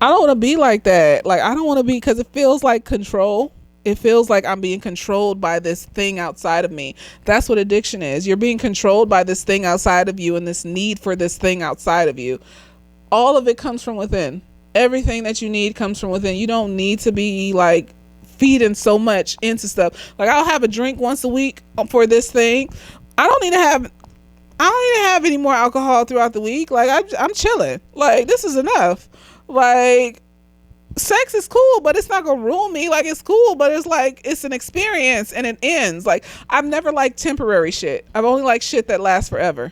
I don't want to be like that. Like, I don't want to be, because it feels like control. It feels like I'm being controlled by this thing outside of me. That's what addiction is. You're being controlled by this thing outside of you and this need for this thing outside of you. All of it comes from within. Everything that you need comes from within. You don't need to be like feeding so much into stuff. Like, I'll have a drink once a week for this thing. I don't need to have any more alcohol throughout the week. Like, I'm chilling. Like, this is enough. Like, sex is cool, but it's not gonna ruin me. Like, it's cool, but it's like, it's an experience and it ends. Like, I've never liked temporary shit. I've only liked shit that lasts forever.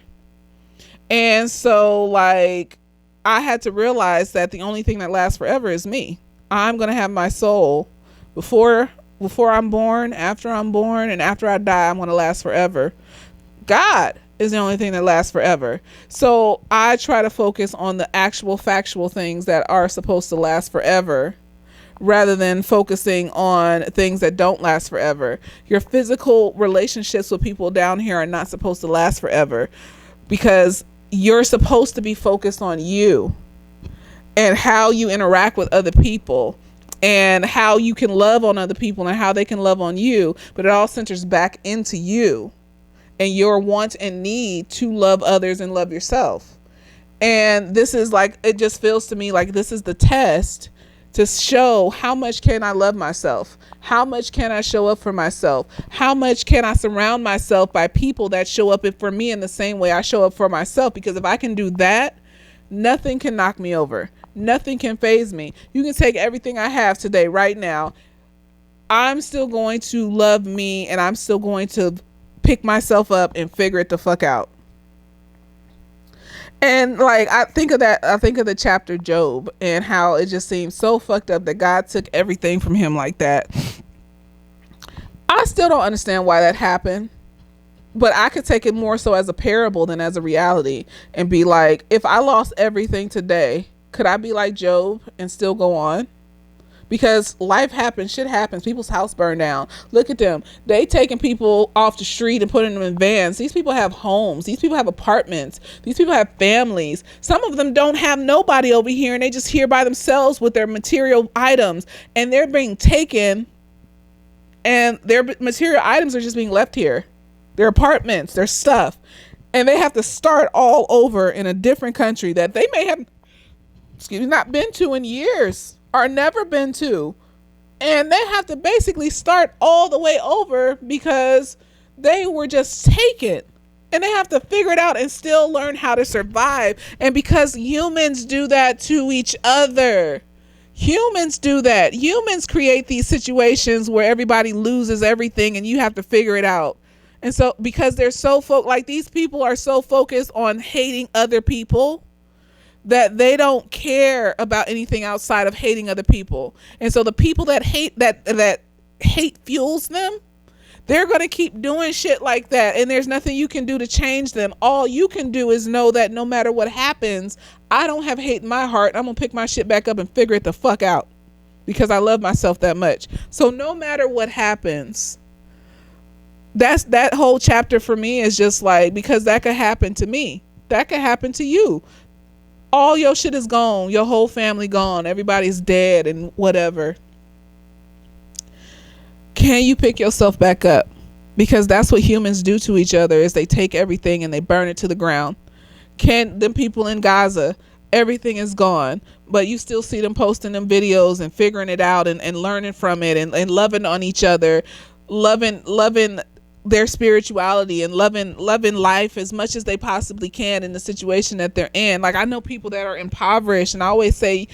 And so like, I had to realize that the only thing that lasts forever is me. I'm going to have my soul before I'm born, after I'm born, and after I die, I'm going to last forever. God is the only thing that lasts forever. So I try to focus on the actual factual things that are supposed to last forever, rather than focusing on things that don't last forever. Your physical relationships with people down here are not supposed to last forever, because you're supposed to be focused on you and how you interact with other people and how you can love on other people and how they can love on you. But it all centers back into you and your want and need to love others and love yourself. And this is like, it just feels to me like this is the test to show how much can I love myself? How much can I show up for myself? How much can I surround myself by people that show up for me in the same way I show up for myself? Because if I can do that, nothing can knock me over. Nothing can faze me. You can take everything I have today, right now. I'm still going to love me, and I'm still going to pick myself up and figure it the fuck out. And like, I think of the chapter Job and how it just seems so fucked up that God took everything from him like that. I still don't understand why that happened, but I could take it more so as a parable than as a reality and be like, if I lost everything today, could I be like Job and still go on? Because life happens, shit happens. People's house burned down. Look at them. They taking people off the street and putting them in vans. These people have homes. These people have apartments. These people have families. Some of them don't have nobody over here, and they just here by themselves with their material items, and they're being taken, and their material items are just being left here. Their apartments, their stuff, and they have to start all over in a different country that they may have, not been to in years. Or never been to, and they have to basically start all the way over because they were just taken, and they have to figure it out and still learn how to survive. And because humans do that to each other, humans do that. Humans create these situations where everybody loses everything and you have to figure it out. And so because they're so like these people are so focused on hating other people that they don't care about anything outside of hating other people. And so the people that hate, that hate fuels them, they're going to keep doing shit like that. And there's nothing you can do to change them. All you can do is know that no matter what happens, I don't have hate in my heart. I'm going to pick my shit back up and figure it the fuck out because I love myself that much. So no matter what happens, that whole chapter for me is just like, because that could happen to me. That could happen to you. All your shit is gone. Your whole family gone. Everybody's dead and whatever. Can you pick yourself back up? Because that's what humans do to each other, is they take everything and they burn it to the ground. Can them people in Gaza, everything is gone, but you still see them posting them videos and figuring it out and learning from it and loving on each other, loving their spirituality and loving life as much as they possibly can in the situation that they're in. Like, I know people that are impoverished, and I always say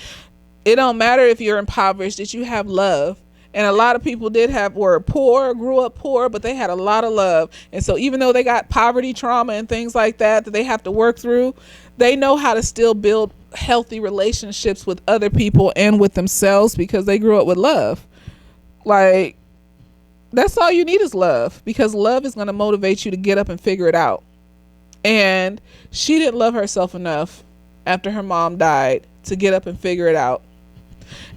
it don't matter if you're impoverished, that you have love. And a lot of people were poor, grew up poor, but they had a lot of love. And so even though they got poverty trauma and things like that they have to work through, they know how to still build healthy relationships with other people and with themselves because they grew up with love. Like, that's all you need is love, because love is going to motivate you to get up and figure it out. And she didn't love herself enough after her mom died to get up and figure it out.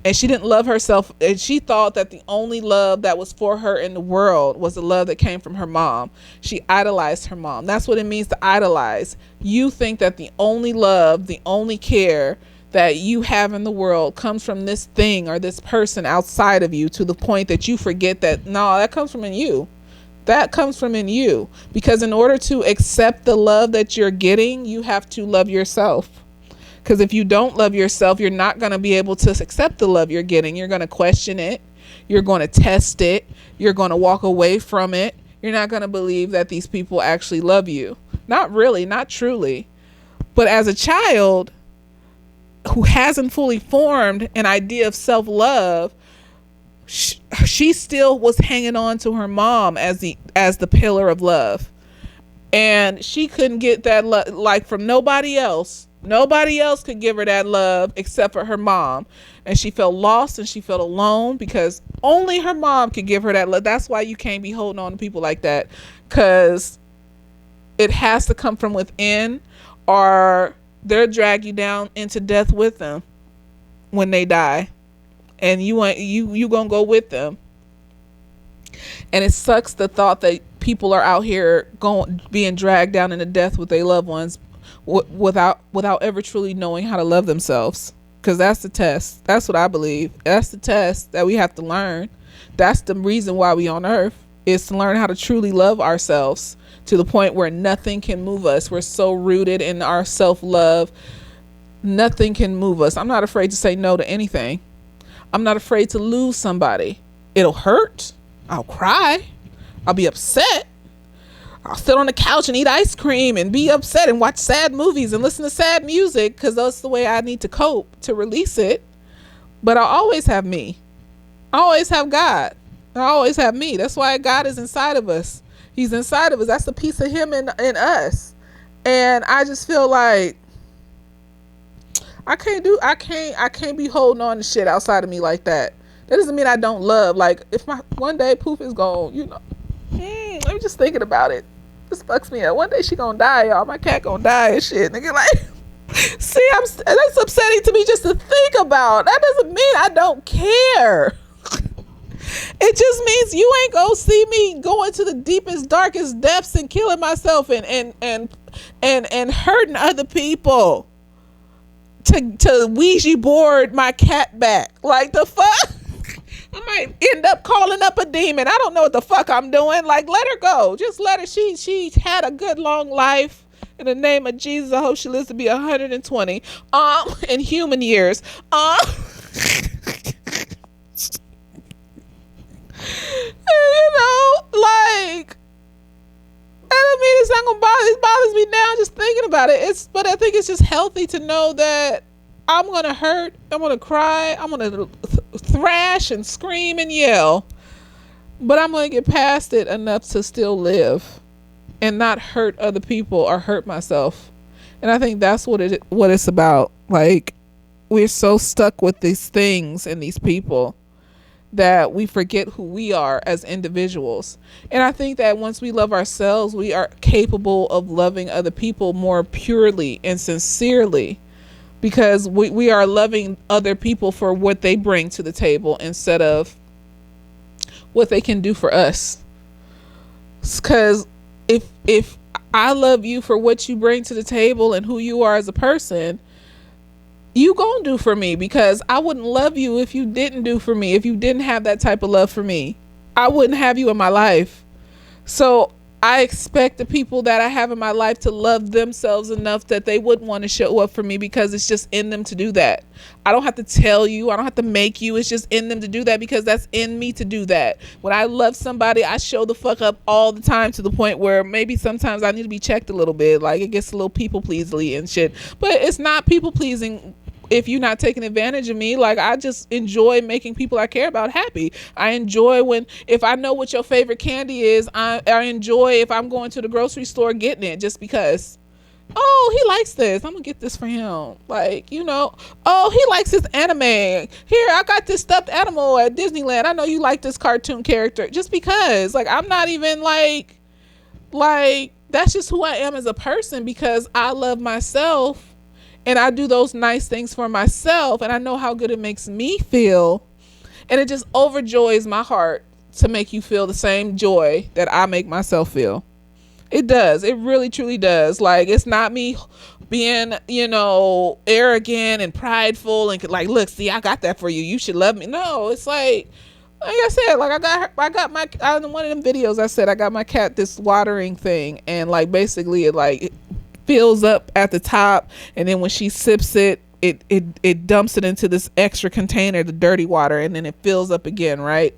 And she didn't love herself, and she thought that the only love that was for her in the world was the love that came from her mom. She idolized her mom. That's what it means to idolize. You think that the only love, the only care that you have in the world comes from this thing or this person outside of you, to the point that you forget that no, that comes from in you. That comes from in you. Because in order to accept the love that you're getting, you have to love yourself. Because if you don't love yourself, you're not going to be able to accept the love you're getting. You're going to question it. You're going to test it. You're going to walk away from it. You're not going to believe that these people actually love you. Not really, not truly. But as a child who hasn't fully formed an idea of self-love, she still was hanging on to her mom as the pillar of love, and she couldn't get that love like from nobody else. Nobody else could give her that love except for her mom, and she felt lost and she felt alone because only her mom could give her that love. That's why you can't be holding on to people like that, because it has to come from within, or they'll drag you down into death with them when they die, and you gonna go with them. And it sucks the thought that people are out here being dragged down into death with their loved ones without ever truly knowing how to love themselves. Because that's the test. That's what I believe. That's the test that we have to learn. That's the reason why we on earth, is to learn how to truly love ourselves to the point where nothing can move us. We're so rooted in our self-love. Nothing can move us. I'm not afraid to say no to anything. I'm not afraid to lose somebody. It'll hurt. I'll cry. I'll be upset. I'll sit on the couch and eat ice cream and be upset and watch sad movies and listen to sad music, because that's the way I need to cope, to release it. But I'll always have me. I always have God. I always have me. That's why God is inside of us. He's inside of us. That's the piece of him in us. And I just feel like I can't be holding on to shit outside of me like that. That doesn't mean I don't love. Like, if my one day Poof is gone, I'm just thinking about it. This fucks me up. One day she gonna die, y'all. My cat gonna die and shit. Nigga, like, see, that's upsetting to me just to think about. That doesn't mean I don't care. It just means you ain't gonna see me going to the deepest, darkest depths and killing myself and hurting other people to Ouija board my cat back. Like, the fuck? I might end up calling up a demon. I don't know what the fuck I'm doing. Like, let her go. Just let her. She had a good long life. In the name of Jesus, I hope she lives to be 120 in human years. Like, I don't mean it's not gonna bother. It bothers me now just thinking about it. But I think it's just healthy to know that I'm gonna hurt. I'm gonna cry. I'm gonna thrash and scream and yell. But I'm gonna get past it enough to still live and not hurt other people or hurt myself. And I think that's what it's about. Like, we're so stuck with these things and these people that we forget who we are as individuals. And I think that once we love ourselves, we are capable of loving other people more purely and sincerely, because we are loving other people for what they bring to the table instead of what they can do for us. Because if I love you for what you bring to the table and who you are as a person, you gonna do for me, because I wouldn't love you if you didn't do for me. If you didn't have that type of love for me, I wouldn't have you in my life. So I expect the people that I have in my life to love themselves enough that they wouldn't want to show up for me, because it's just in them to do that. I don't have to tell you. I don't have to make you. It's just in them to do that, because that's in me to do that. When I love somebody, I show the fuck up all the time, to the point where maybe sometimes I need to be checked a little bit. Like, it gets a little people pleasingly and shit. But it's not people pleasing if you're not taking advantage of me. Like, I just enjoy making people I care about happy. I enjoy if I know what your favorite candy is, I enjoy if I'm going to the grocery store getting it just because, oh, he likes this, I'm gonna get this for him. Like, oh, he likes this anime. Here, I got this stuffed animal at Disneyland. I know you like this cartoon character. Just because, like, I'm not even like that's just who I am as a person, because I love myself. And I do those nice things for myself, and I know how good it makes me feel. And it just overjoys my heart to make you feel the same joy that I make myself feel. It does. It really, truly does. Like, it's not me being, arrogant and prideful and like, look, see, I got that for you. You should love me. No, it's like I said, like, I got my, in one of them videos I said, I got my cat this watering thing, and like, basically it fills up at the top, and then when she sips it dumps it into this extra container, the dirty water, and then it fills up again, right?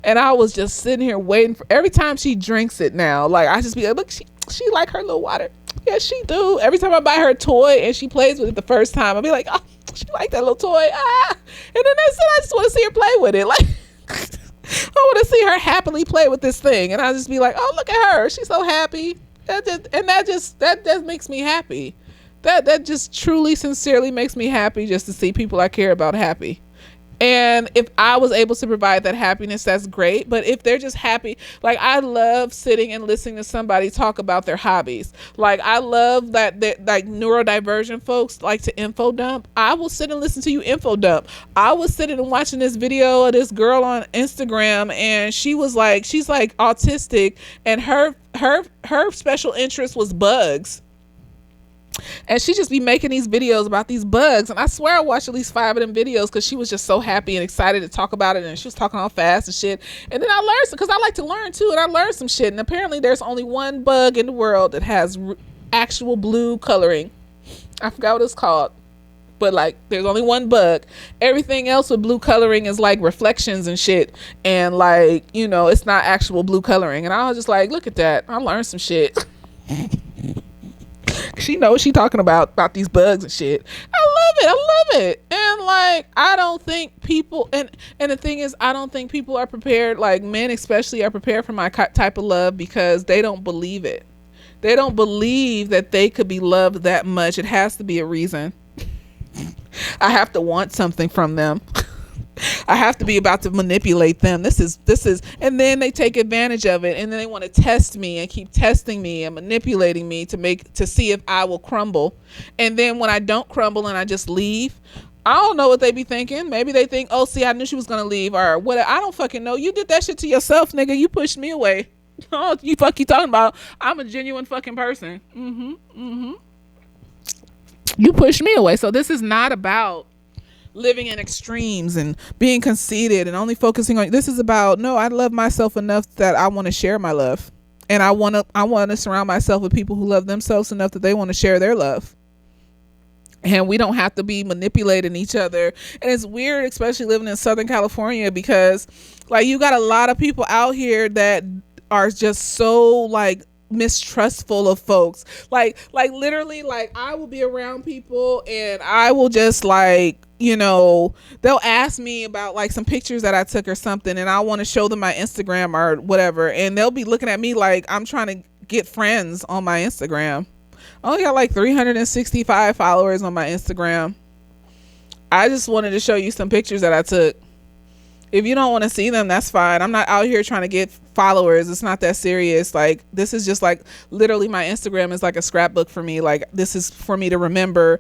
And I was just sitting here waiting for every time she drinks it now. Like, I just be like, look, she like her little water. Yeah, she do. Every time I buy her a toy and she plays with it the first time, I'll be like, oh, she like that little toy. And then I just want to see her play with it. Like, I want to see her happily play with this thing, and I just be like, oh, look at her, she's so happy. That just makes me happy. That just truly, sincerely makes me happy, just to see people I care about happy. And if I was able to provide that happiness, that's great. But if they're just happy, like I love sitting and listening to somebody talk about their hobbies. Like I love that like neurodivergent folks like to info dump. I will sit and listen to you info dump. I was sitting and watching this video of this girl on Instagram, and she's like autistic, and her special interest was bugs. And she just be making these videos about these bugs. And I swear I watched at least 5 of them videos because she was just so happy and excited to talk about it. And she was talking all fast and shit. And then I learned, because I like to learn too. And I learned some shit. And apparently there's only one bug in the world that has actual blue coloring. I forgot what it's called. But like there's only one bug. Everything else with blue coloring is like reflections and shit. And like, you know, it's not actual blue coloring. And I was just like, look at that. I learned some shit. She knows she talking about these bugs and shit. I love it. And like I don't think people, and the thing is, I don't think people are prepared, like men especially are prepared for my type of love, because they don't believe it. They don't believe that they could be loved that much. It has to be a reason. I have to want something from them. I have to be about to manipulate them. This is, and then they take advantage of it, and then they want to test me and keep testing me and manipulating me to see if I will crumble. And then when I don't crumble and I just leave, I don't know what they be thinking. Maybe they think, oh, see, I knew she was gonna leave, or what? I don't fucking know. You did that shit to yourself, nigga. You pushed me away. Oh, you talking about? I'm a genuine fucking person. You pushed me away. So this is not about living in extremes and being conceited and only focusing on, this is about, no, I love myself enough that I want to share my love, and I want to surround myself with people who love themselves enough that they want to share their love. And we don't have to be manipulating each other. And it's weird, especially living in Southern California, because like you got a lot of people out here that are just so like mistrustful of folks. Like literally, like I will be around people and I will just like, you know, they'll ask me about like some pictures that I took or something, and I want to show them my Instagram or whatever, and they'll be looking at me like I'm trying to get friends on my Instagram. I only got like 365 followers on my Instagram. I just wanted to show you some pictures that I took. If you don't want to see them, that's fine. I'm not out here trying to get followers. It's not that serious. Like this is just like literally my Instagram is like a scrapbook for me. Like this is for me to remember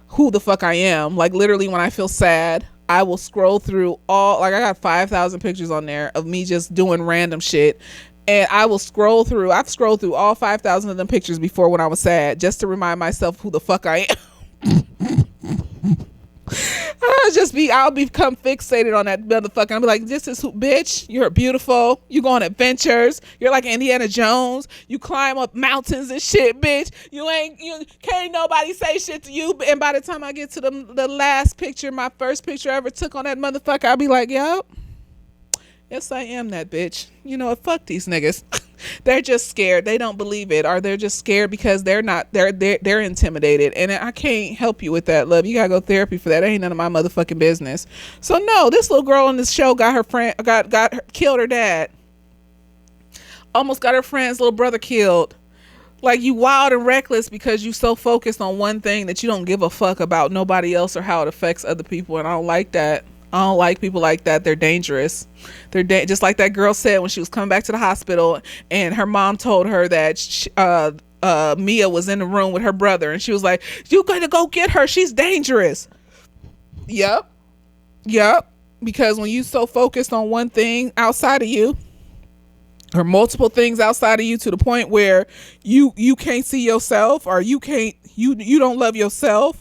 who the fuck I am. Like literally when I feel sad, I will scroll through all, like I got 5,000 pictures on there of me just doing random shit. And I will scroll through, I've scrolled through all 5,000 of them pictures before when I was sad, just to remind myself who the fuck I am. I'll become fixated on that motherfucker. I'll be like, this is who, bitch, you're beautiful. You go on adventures. You're like Indiana Jones. You climb up mountains and shit, bitch. You can't nobody say shit to you. And by the time I get to the last picture, my first picture I ever took on that motherfucker, I'll be like, yup. Yes, I am that bitch. You know what? Fuck these niggas. They're just scared. They don't believe it, or they're just scared because they're intimidated. And I can't help you with that, love. You gotta go therapy for that. Ain't none of my motherfucking business. So no, this little girl on this show got killed her dad. Almost got her friend's little brother killed. Like, you wild and reckless because you so focused on one thing that you don't give a fuck about nobody else or how it affects other people. And I don't like that. I don't like people like that. They're dangerous. They're just like that girl said when she was coming back to the hospital, and her mom told her that Mia was in the room with her brother, and she was like, "You gotta go get her. She's dangerous." Yep. Because when you so focused on one thing outside of you, or multiple things outside of you, to the point where you can't see yourself, or you don't love yourself,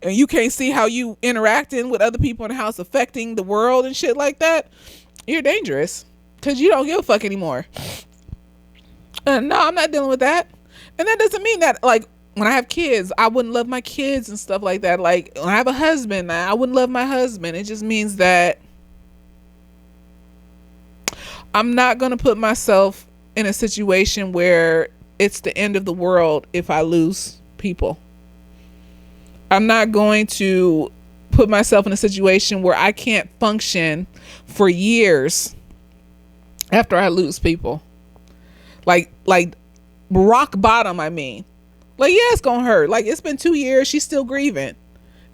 and you can't see how you interacting with other people and how it's affecting the world and shit like that, you're dangerous, because you don't give a fuck anymore. No, I'm not dealing with that. And that doesn't mean that, like, when I have kids, I wouldn't love my kids and stuff like that. Like, when I have a husband, I wouldn't love my husband. It just means that I'm not going to put myself in a situation where it's the end of the world if I lose people. I'm not going to put myself in a situation where I can't function for years after I lose people. Like rock bottom, I mean. Like, yeah, it's gonna hurt. Like, it's been 2 years. She's still grieving.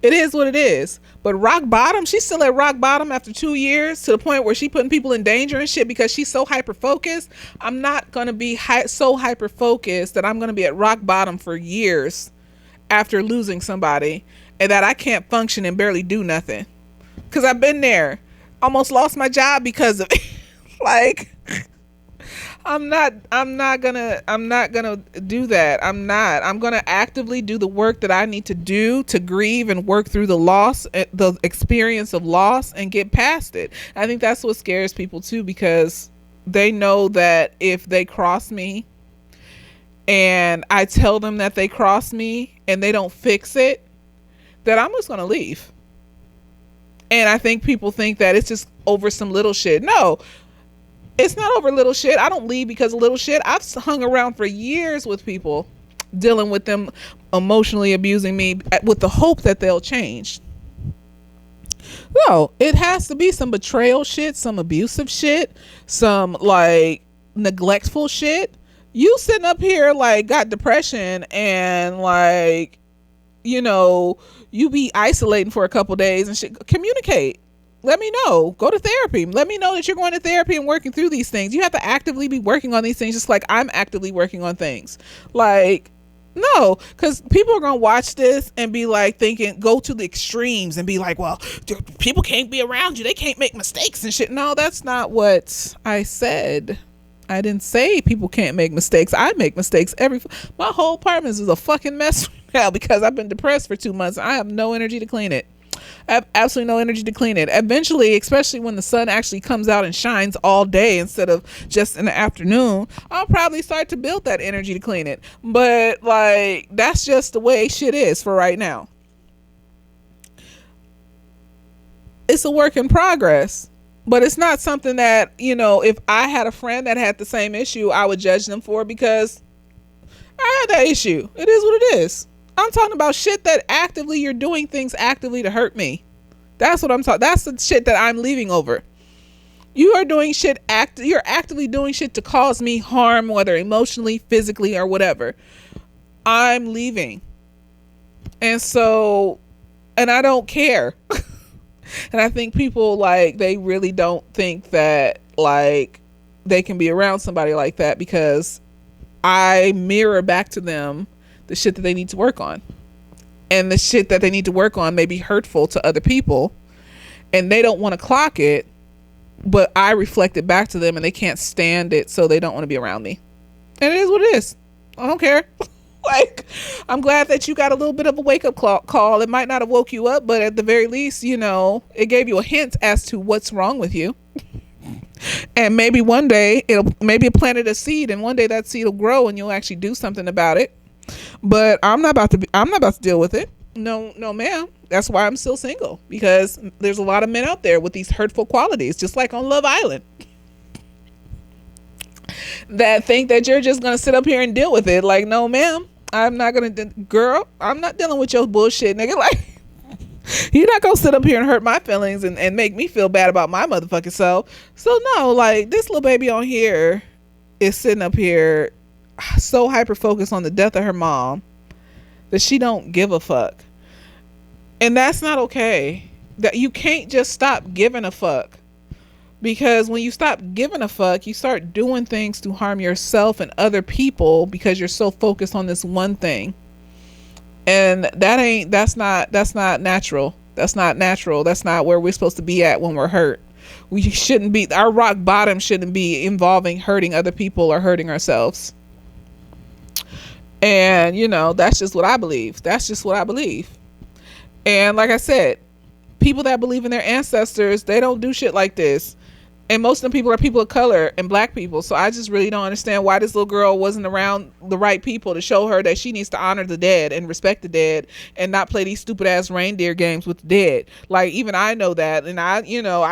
It is what it is. But rock bottom, she's still at rock bottom after 2 years, to the point where she putting people in danger and shit because she's so hyper focused. I'm not gonna be so hyper focused that I'm gonna be at rock bottom for years after losing somebody, and that I can't function and barely do nothing. Cause I've been there, almost lost my job because of it. Like, I'm not gonna do that. I'm gonna actively do the work that I need to do to grieve and work through the loss, the experience of loss, and get past it. I think that's what scares people too, because they know that if they cross me and I tell them that they crossed me and they don't fix it, that I'm just gonna leave. And I think people think that it's just over some little shit. No, it's not over little shit. I don't leave because of little shit. I've hung around for years with people, dealing with them emotionally abusing me with the hope that they'll change. No, it has to be some betrayal shit, some abusive shit, some like neglectful shit. You sitting up here like got depression and like, you know, you be isolating for a couple days and shit. Communicate. Let me know. Go to therapy. Let me know that you're going to therapy and working through these things. You have to actively be working on these things, just like I'm actively working on things. Like, no, because people are going to watch this and be like thinking, go to the extremes and be like, well, people can't be around you. They can't make mistakes and shit. No, that's not what I said. I didn't say people can't make mistakes. I make mistakes my whole apartment is a fucking mess now because I've been depressed for 2 months. I have no energy to clean it. I have absolutely no energy to clean it. Eventually, especially when the sun actually comes out and shines all day instead of just in the afternoon, I'll probably start to build that energy to clean it. But like, that's just the way shit is for right now. It's a work in progress, but it's not something that, you know, if I had a friend that had the same issue, I would judge them for, because I had that issue. It is what it is. I'm talking about shit that actively you're doing things actively to hurt me. That's what I'm talking. That's the shit that I'm leaving over. You are doing shit you're actively doing shit to cause me harm, whether emotionally, physically, or whatever. I'm leaving. And so, and I don't care. And I think people, like, they really don't think that like they can be around somebody like that, because I mirror back to them the shit that they need to work on. And the shit that they need to work on may be hurtful to other people, and they don't want to clock it, but I reflect it back to them and they can't stand it, so they don't want to be around me. And it is what it is. I don't care. Like, I'm glad that you got a little bit of a wake-up call. It might not have woke you up, but at the very least, you know, it gave you a hint as to what's wrong with you. And maybe one day maybe it planted a seed, and one day that seed will grow and you'll actually do something about it. But I'm not about to deal with it. No, ma'am. That's why I'm still single, because there's a lot of men out there with these hurtful qualities, just like on Love Island, that think that you're just gonna sit up here and deal with it. Like, no, ma'am. I'm not gonna, girl. I'm not dealing with your bullshit, nigga. Like, you're not gonna sit up here and hurt my feelings and make me feel bad about my motherfucking self. So no, like, this little baby on here is sitting up here so hyper focused on the death of her mom that she don't give a fuck. And that's not okay. That you can't just stop giving a fuck, because when you stop giving a fuck, you start doing things to harm yourself and other people because you're so focused on this one thing. And that's not natural. That's not natural. That's not where we're supposed to be at when we're hurt. We shouldn't be, our rock bottom shouldn't be involving hurting other people or hurting ourselves. And, you know, that's just what I believe. That's just what I believe. And like I said, people that believe in their ancestors, they don't do shit like this. And most of them people are people of color and black people. So I just really don't understand why this little girl wasn't around the right people to show her that she needs to honor the dead and respect the dead and not play these stupid ass reindeer games with the dead. Like, even I know that. And I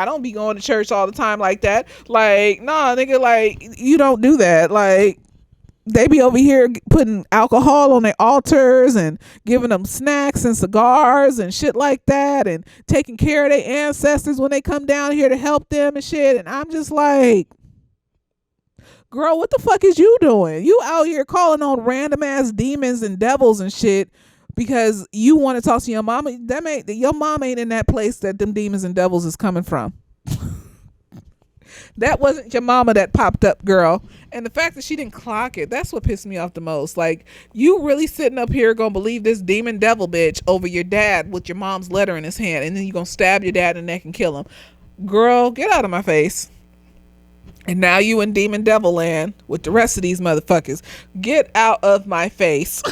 don't be going to church all the time like that. Like, nah, nigga, like, you don't do that. Like, they be over here putting alcohol on their altars and giving them snacks and cigars and shit like that, and taking care of their ancestors when they come down here to help them and shit. And I'm just like, girl, what the fuck is you doing? You out here calling on random ass demons and devils and shit, because you want to talk to your mama. Your mom ain't in that place that them demons and devils is coming from. That wasn't your mama that popped up, girl. And the fact that she didn't clock it, that's what pissed me off the most. Like, you really sitting up here gonna believe this demon devil bitch over your dad with your mom's letter in his hand, and then you gonna stab your dad in the neck and kill him. Girl, get out of my face. And now you in demon devil land with the rest of these motherfuckers. Get out of my face.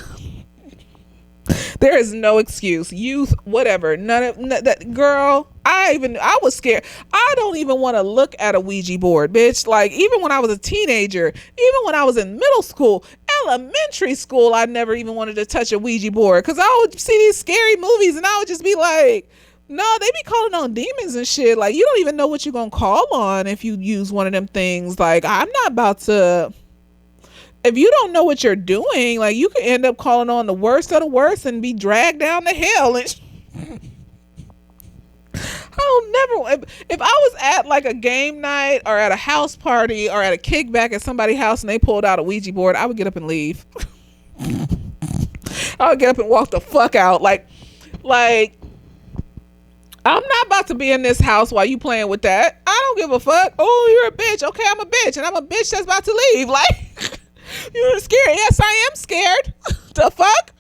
There is no excuse. Youth, whatever. None of that. Girl, I was scared. I don't even want to look at a Ouija board, bitch. Like, even when I was a teenager, even when I was in middle school, elementary school, I never even wanted to touch a Ouija board, because I would see these scary movies and I would just be like, no, they be calling on demons and shit. Like, you don't even know what you're gonna call on if you use one of them things. Like, I'm not about to. If you don't know what you're doing, like, you could end up calling on the worst of the worst and be dragged down to hell. And if I was at like a game night or at a house party or at a kickback at somebody's house and they pulled out a Ouija board, I would get up and leave. I would get up and walk the fuck out. Like, I'm not about to be in this house while you playing with that. I don't give a fuck. Oh, you're a bitch. Okay, I'm a bitch, and I'm a bitch that's about to leave. Like, you're scared. Yes, I am scared. The fuck?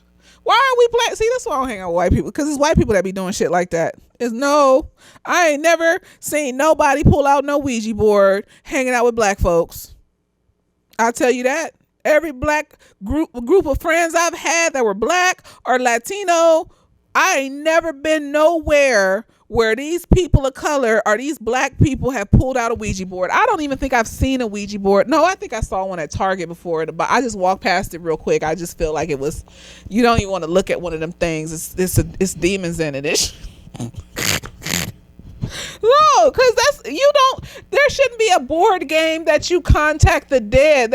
Why are we playing? See, that's why I don't hang out with white people, because it's white people that be doing shit like that. I ain't never seen nobody pull out no Ouija board hanging out with black folks. I'll tell you that. Every black group of friends I've had that were black or Latino, I ain't never been nowhere where these people of color or these black people have pulled out a Ouija board. I don't even think I've seen a Ouija board. No, I think I saw one at Target before, but I just walked past it real quick. I just feel like it was, you don't even want to look at one of them things. It's demons in it. No, because there shouldn't be a board game that you contact the dead.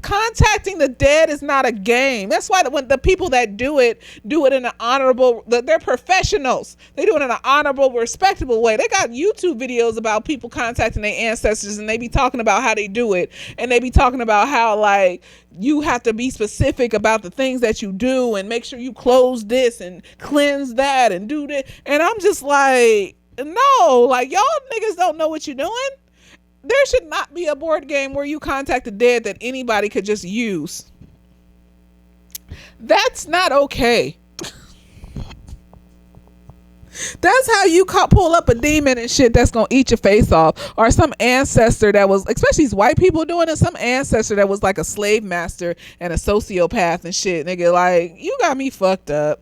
Contacting the dead is not a game. That's why when the people that do it in an honorable, they're professionals. They do it in an honorable, respectable way. They got YouTube videos about people contacting their ancestors, and they be talking about how they do it. And they be talking about how, like, you have to be specific about the things that you do and make sure you close this and cleanse that and do this. And I'm just like, no, like, y'all niggas don't know what you're doing. There should not be a board game where you contact the dead that anybody could just use. That's not okay. That's how you pull up a demon and shit that's gonna eat your face off, or some ancestor that was, especially these white people doing it, some ancestor that was like a slave master and a sociopath and shit. Nigga, like, you got me fucked up.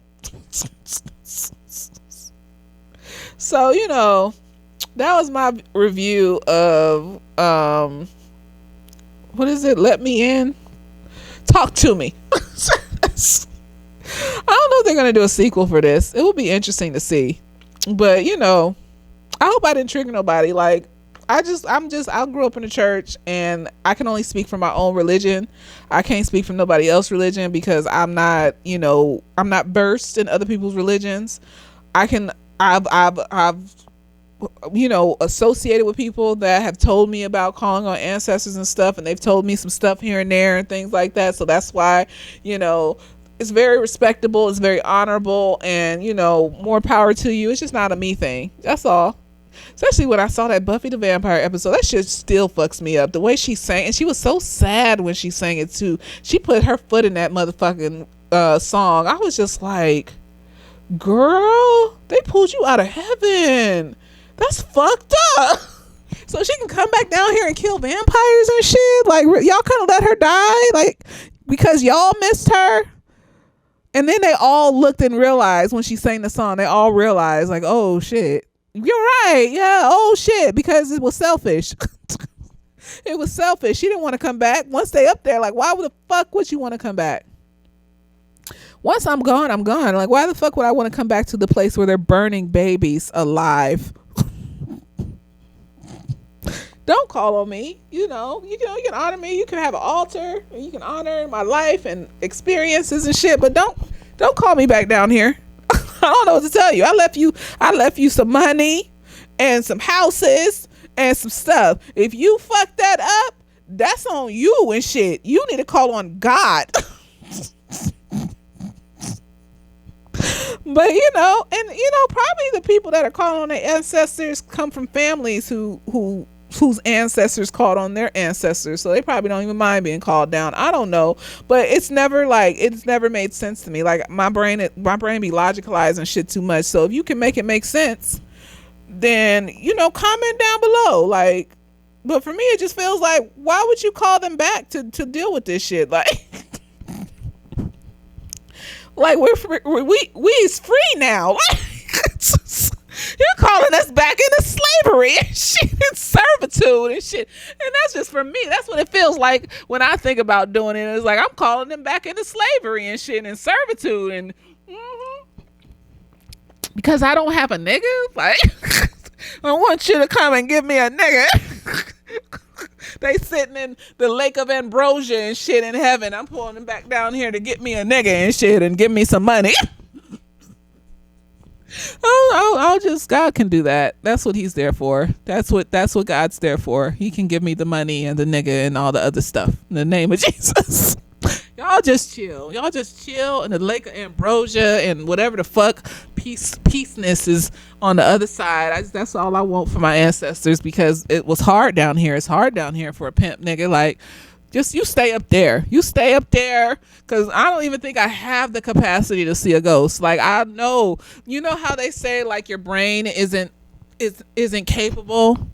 So, you know, that was my review of what is it? Let Me In. Talk to me. I don't know if they're gonna do a sequel for this. It will be interesting to see. But, you know, I hope I didn't trigger nobody. Like, I grew up in the church, and I can only speak from my own religion. I can't speak from nobody else's religion because I'm not versed in other people's religions. I've associated with people that have told me about calling on ancestors and stuff, and they've told me some stuff here and there and things like that. So that's why, it's very respectable, it's very honorable, and, more power to you. It's just not a me thing. That's all. Especially when I saw that Buffy the Vampire episode, that shit still fucks me up. The way she sang, and she was so sad when she sang it too. She put her foot in that motherfucking song. I was just like, girl, they pulled you out of heaven. That's fucked up. So she can come back down here and kill vampires and shit. Like, y'all couldn't let her die, like, because y'all missed her. And then they all looked and realized when she sang the song, they all realized, like, oh shit, you're right, yeah, oh shit, because it was selfish. It was selfish. She didn't want to come back. Once they up there, like, why the fuck would you want to come back? Once I'm gone, I'm gone. Like, why the fuck would I want to come back to the place where they're burning babies alive? Don't call on me. You can honor me. You can have an altar, and you can honor my life and experiences and shit. But don't call me back down here. I don't know what to tell you. I left you some money and some houses and some stuff. If you fuck that up, that's on you and shit. You need to call on God. But probably the people that are calling on their ancestors come from families whose ancestors called on their ancestors, so they probably don't even mind being called down. I don't know, but it's never made sense to me. Like my brain be logicalizing shit too much. So if you can make it make sense, then comment down below. Like, but for me, it just feels like, why would you call them back to deal with this shit? Like we's free now. You're calling us back into slavery and shit, and servitude and shit. And that's just, for me, that's what it feels like when I think about doing it. It's like I'm calling them back into slavery and shit and servitude, and because I don't have a nigga. Like, I want you to come and give me a nigga. They sitting in the lake of ambrosia and shit in heaven. I'm pulling them back down here to get me a nigga and shit and give me some money. I'll just, God can do that. That's what he's there for. That's what God's there for. He can give me the money and the nigga and all the other stuff in the name of Jesus. Y'all just chill in the lake of ambrosia and whatever the fuck peaceness is on the other side. That's all I want for my ancestors, because it was hard down here. It's hard down here for a pimp nigga. Like, just you stay up there, because I don't even think I have the capacity to see a ghost. Like, I know, how they say, like, your brain isn't capable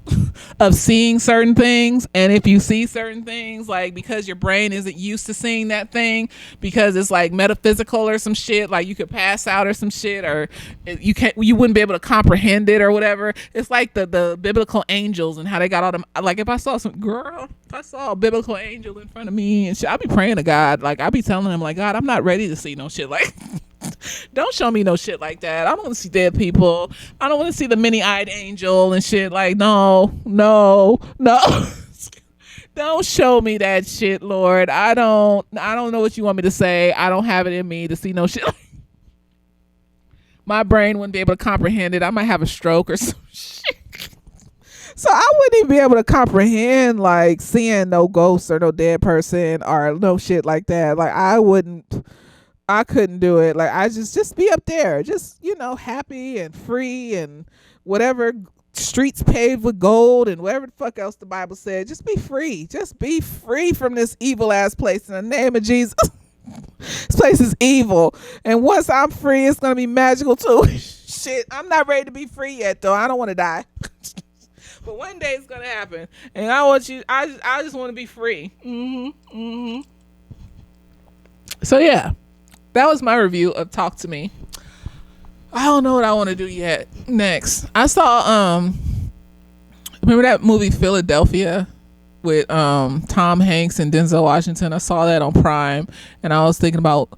of seeing certain things, and if you see certain things, like, because your brain isn't used to seeing that thing, because it's like metaphysical or some shit, like you could pass out or some shit, or you wouldn't be able to comprehend it or whatever. It's like the biblical angels and how they got all them. Like, if I saw a biblical angel in front of me and shit, I'd be praying to God. Like, I'd be telling him, like, God, I'm not ready to see no shit like don't show me no shit like that. I don't want to see dead people. I don't want to see the many-eyed angel and shit. Like, no. Don't show me that shit, Lord. I don't know what you want me to say. I don't have it in me to see no shit. My brain wouldn't be able to comprehend it. I might have a stroke or some shit. So I wouldn't even be able to comprehend, like, seeing no ghost or no dead person or no shit like that. Like, I couldn't do it. Like, I just be up there, just, happy and free and whatever, streets paved with gold and whatever the fuck else the Bible said. Just be free. Just be free from this evil ass place in the name of Jesus. This place is evil. And once I'm free, it's going to be magical too. Shit, I'm not ready to be free yet though. I don't want to die. But one day it's going to happen. And I just want to be free. So yeah. That was my review of Talk to Me. I don't know what I want to do yet. Next, I saw remember that movie Philadelphia with Tom Hanks and Denzel Washington? I saw that on Prime, and I was thinking about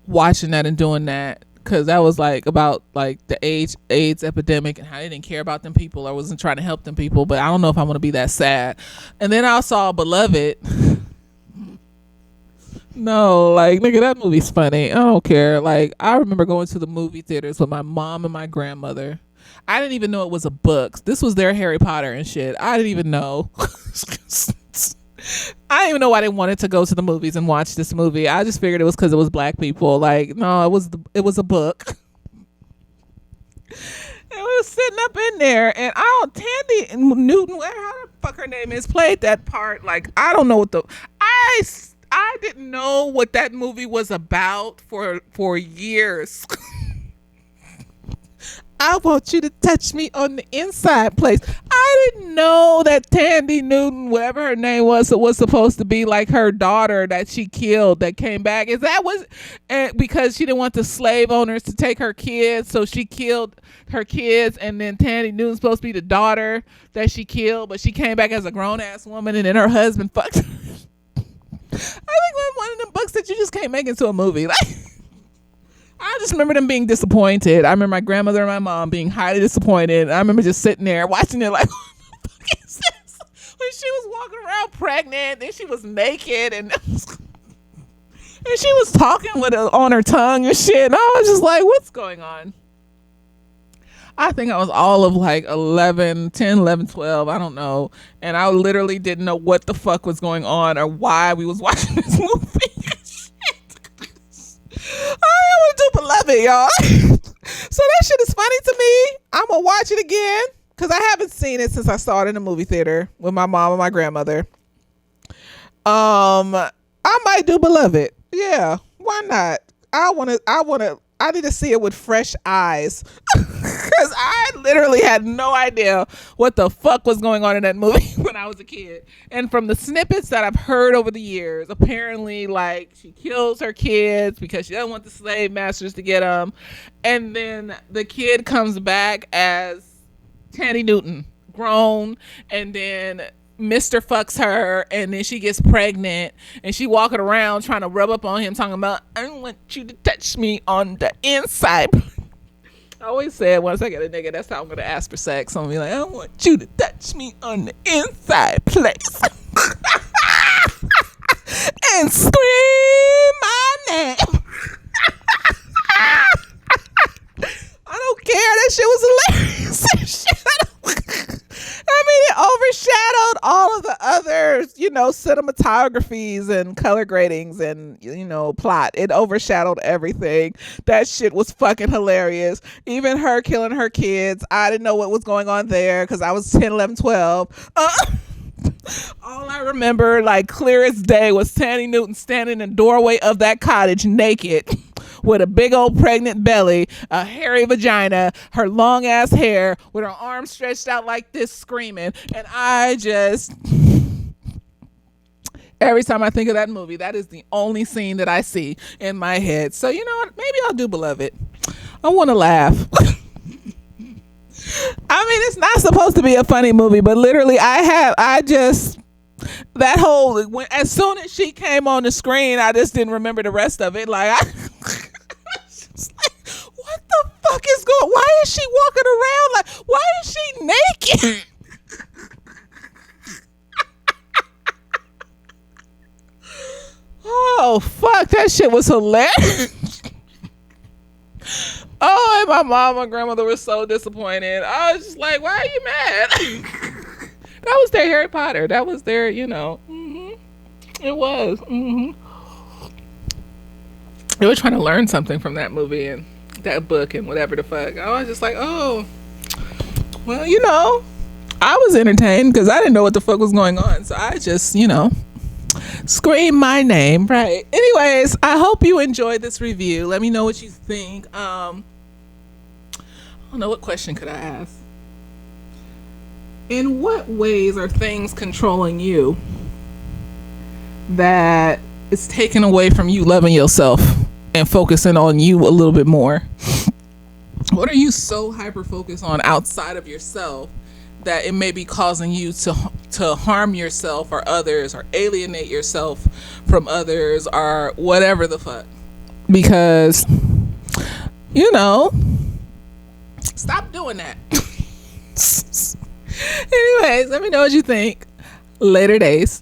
watching that and doing that, because that was like about like the AIDS epidemic and how they didn't care about them people or wasn't trying to help them people. But I don't know if I want to be that sad. And then I saw Beloved. No, like, nigga, that movie's funny. I don't care. Like, I remember going to the movie theaters with my mom and my grandmother. I didn't even know it was a book. This was their Harry Potter and shit. I didn't even know. I didn't even know why they wanted to go to the movies and watch this movie. I just figured it was because it was black people. Like, no, it was a book. And we was sitting up in there, and Tandy Newton, whatever how the fuck her name is, played that part. Like, I don't know what I didn't know what that movie was about for years. I want you to touch me on the inside place. I didn't know that Tandy Newton, whatever her name was, it was supposed to be like her daughter that she killed that came back. Because she didn't want the slave owners to take her kids, so she killed her kids, and then Tandy Newton's supposed to be the daughter that she killed, but she came back as a grown-ass woman, and then her husband fucked her. I think one of them books that you just can't make into a movie. Like, I just remember them being disappointed. I remember my grandmother and my mom being highly disappointed. I remember just sitting there watching it like, what the fuck is this? When she was walking around pregnant, then she was naked, and she was talking with it on her tongue and shit. And I was just like, what's going on? I think I was all of like 10, 11, 12. I don't know. And I literally didn't know what the fuck was going on or why we was watching this movie. Shit. I want to do Beloved, y'all. that shit is funny to me. I'm gonna watch it again because I haven't seen it since I saw it in the movie theater with my mom and my grandmother. I might do Beloved. Yeah, why not? I need to see it with fresh eyes because I literally had no idea what the fuck was going on in that movie when I was a kid. And from the snippets that I've heard over the years, apparently, like, she kills her kids because she doesn't want the slave masters to get them. And then the kid comes back as Tandy Newton, grown, and then Mr. fucks her, and then she gets pregnant, and she walking around trying to rub up on him, talking about, I don't want you to touch me on the inside. I always said, once I get a nigga, that's how I'm gonna ask for sex. I'm gonna be like, I don't want you to touch me on the inside place. And scream my name. I don't care. That shit was hilarious. I mean, it overshadowed all of the other, cinematographies and color gradings and, plot. It overshadowed everything. That shit was fucking hilarious. Even her killing her kids. I didn't know what was going on there because I was 10, 11, 12. All I remember, like clear as day, was Tandy Newton standing in the doorway of that cottage naked with a big old pregnant belly, a hairy vagina, her long ass hair, with her arms stretched out like this, screaming. And every time I think of that movie, that is the only scene that I see in my head. So you know what? Maybe I'll do Beloved. I want to laugh. I mean, it's not supposed to be a funny movie, but literally as soon as she came on the screen, I just didn't remember the rest of it. Like, I was like, what the fuck is going? Why is she walking around? Like, why is she naked? Oh fuck, that shit was hilarious. Oh, and my mom and grandmother were so disappointed. I was just like, why are you mad? That was their Harry Potter. That was their, It was. They were trying to learn something from that movie and that book and whatever the fuck. I was just like, oh, well, I was entertained because I didn't know what the fuck was going on. So I just, scream my name. Right. Anyways, I hope you enjoyed this review. Let me know what you think. I don't know, what question could I ask? In what ways are things controlling you that is taken away from you loving yourself and focusing on you a little bit more? What are you so hyper focused on outside of yourself that it may be causing you to harm yourself or others, or alienate yourself from others, or whatever the fuck? Because stop doing that. Anyways, let me know what you think. Later days.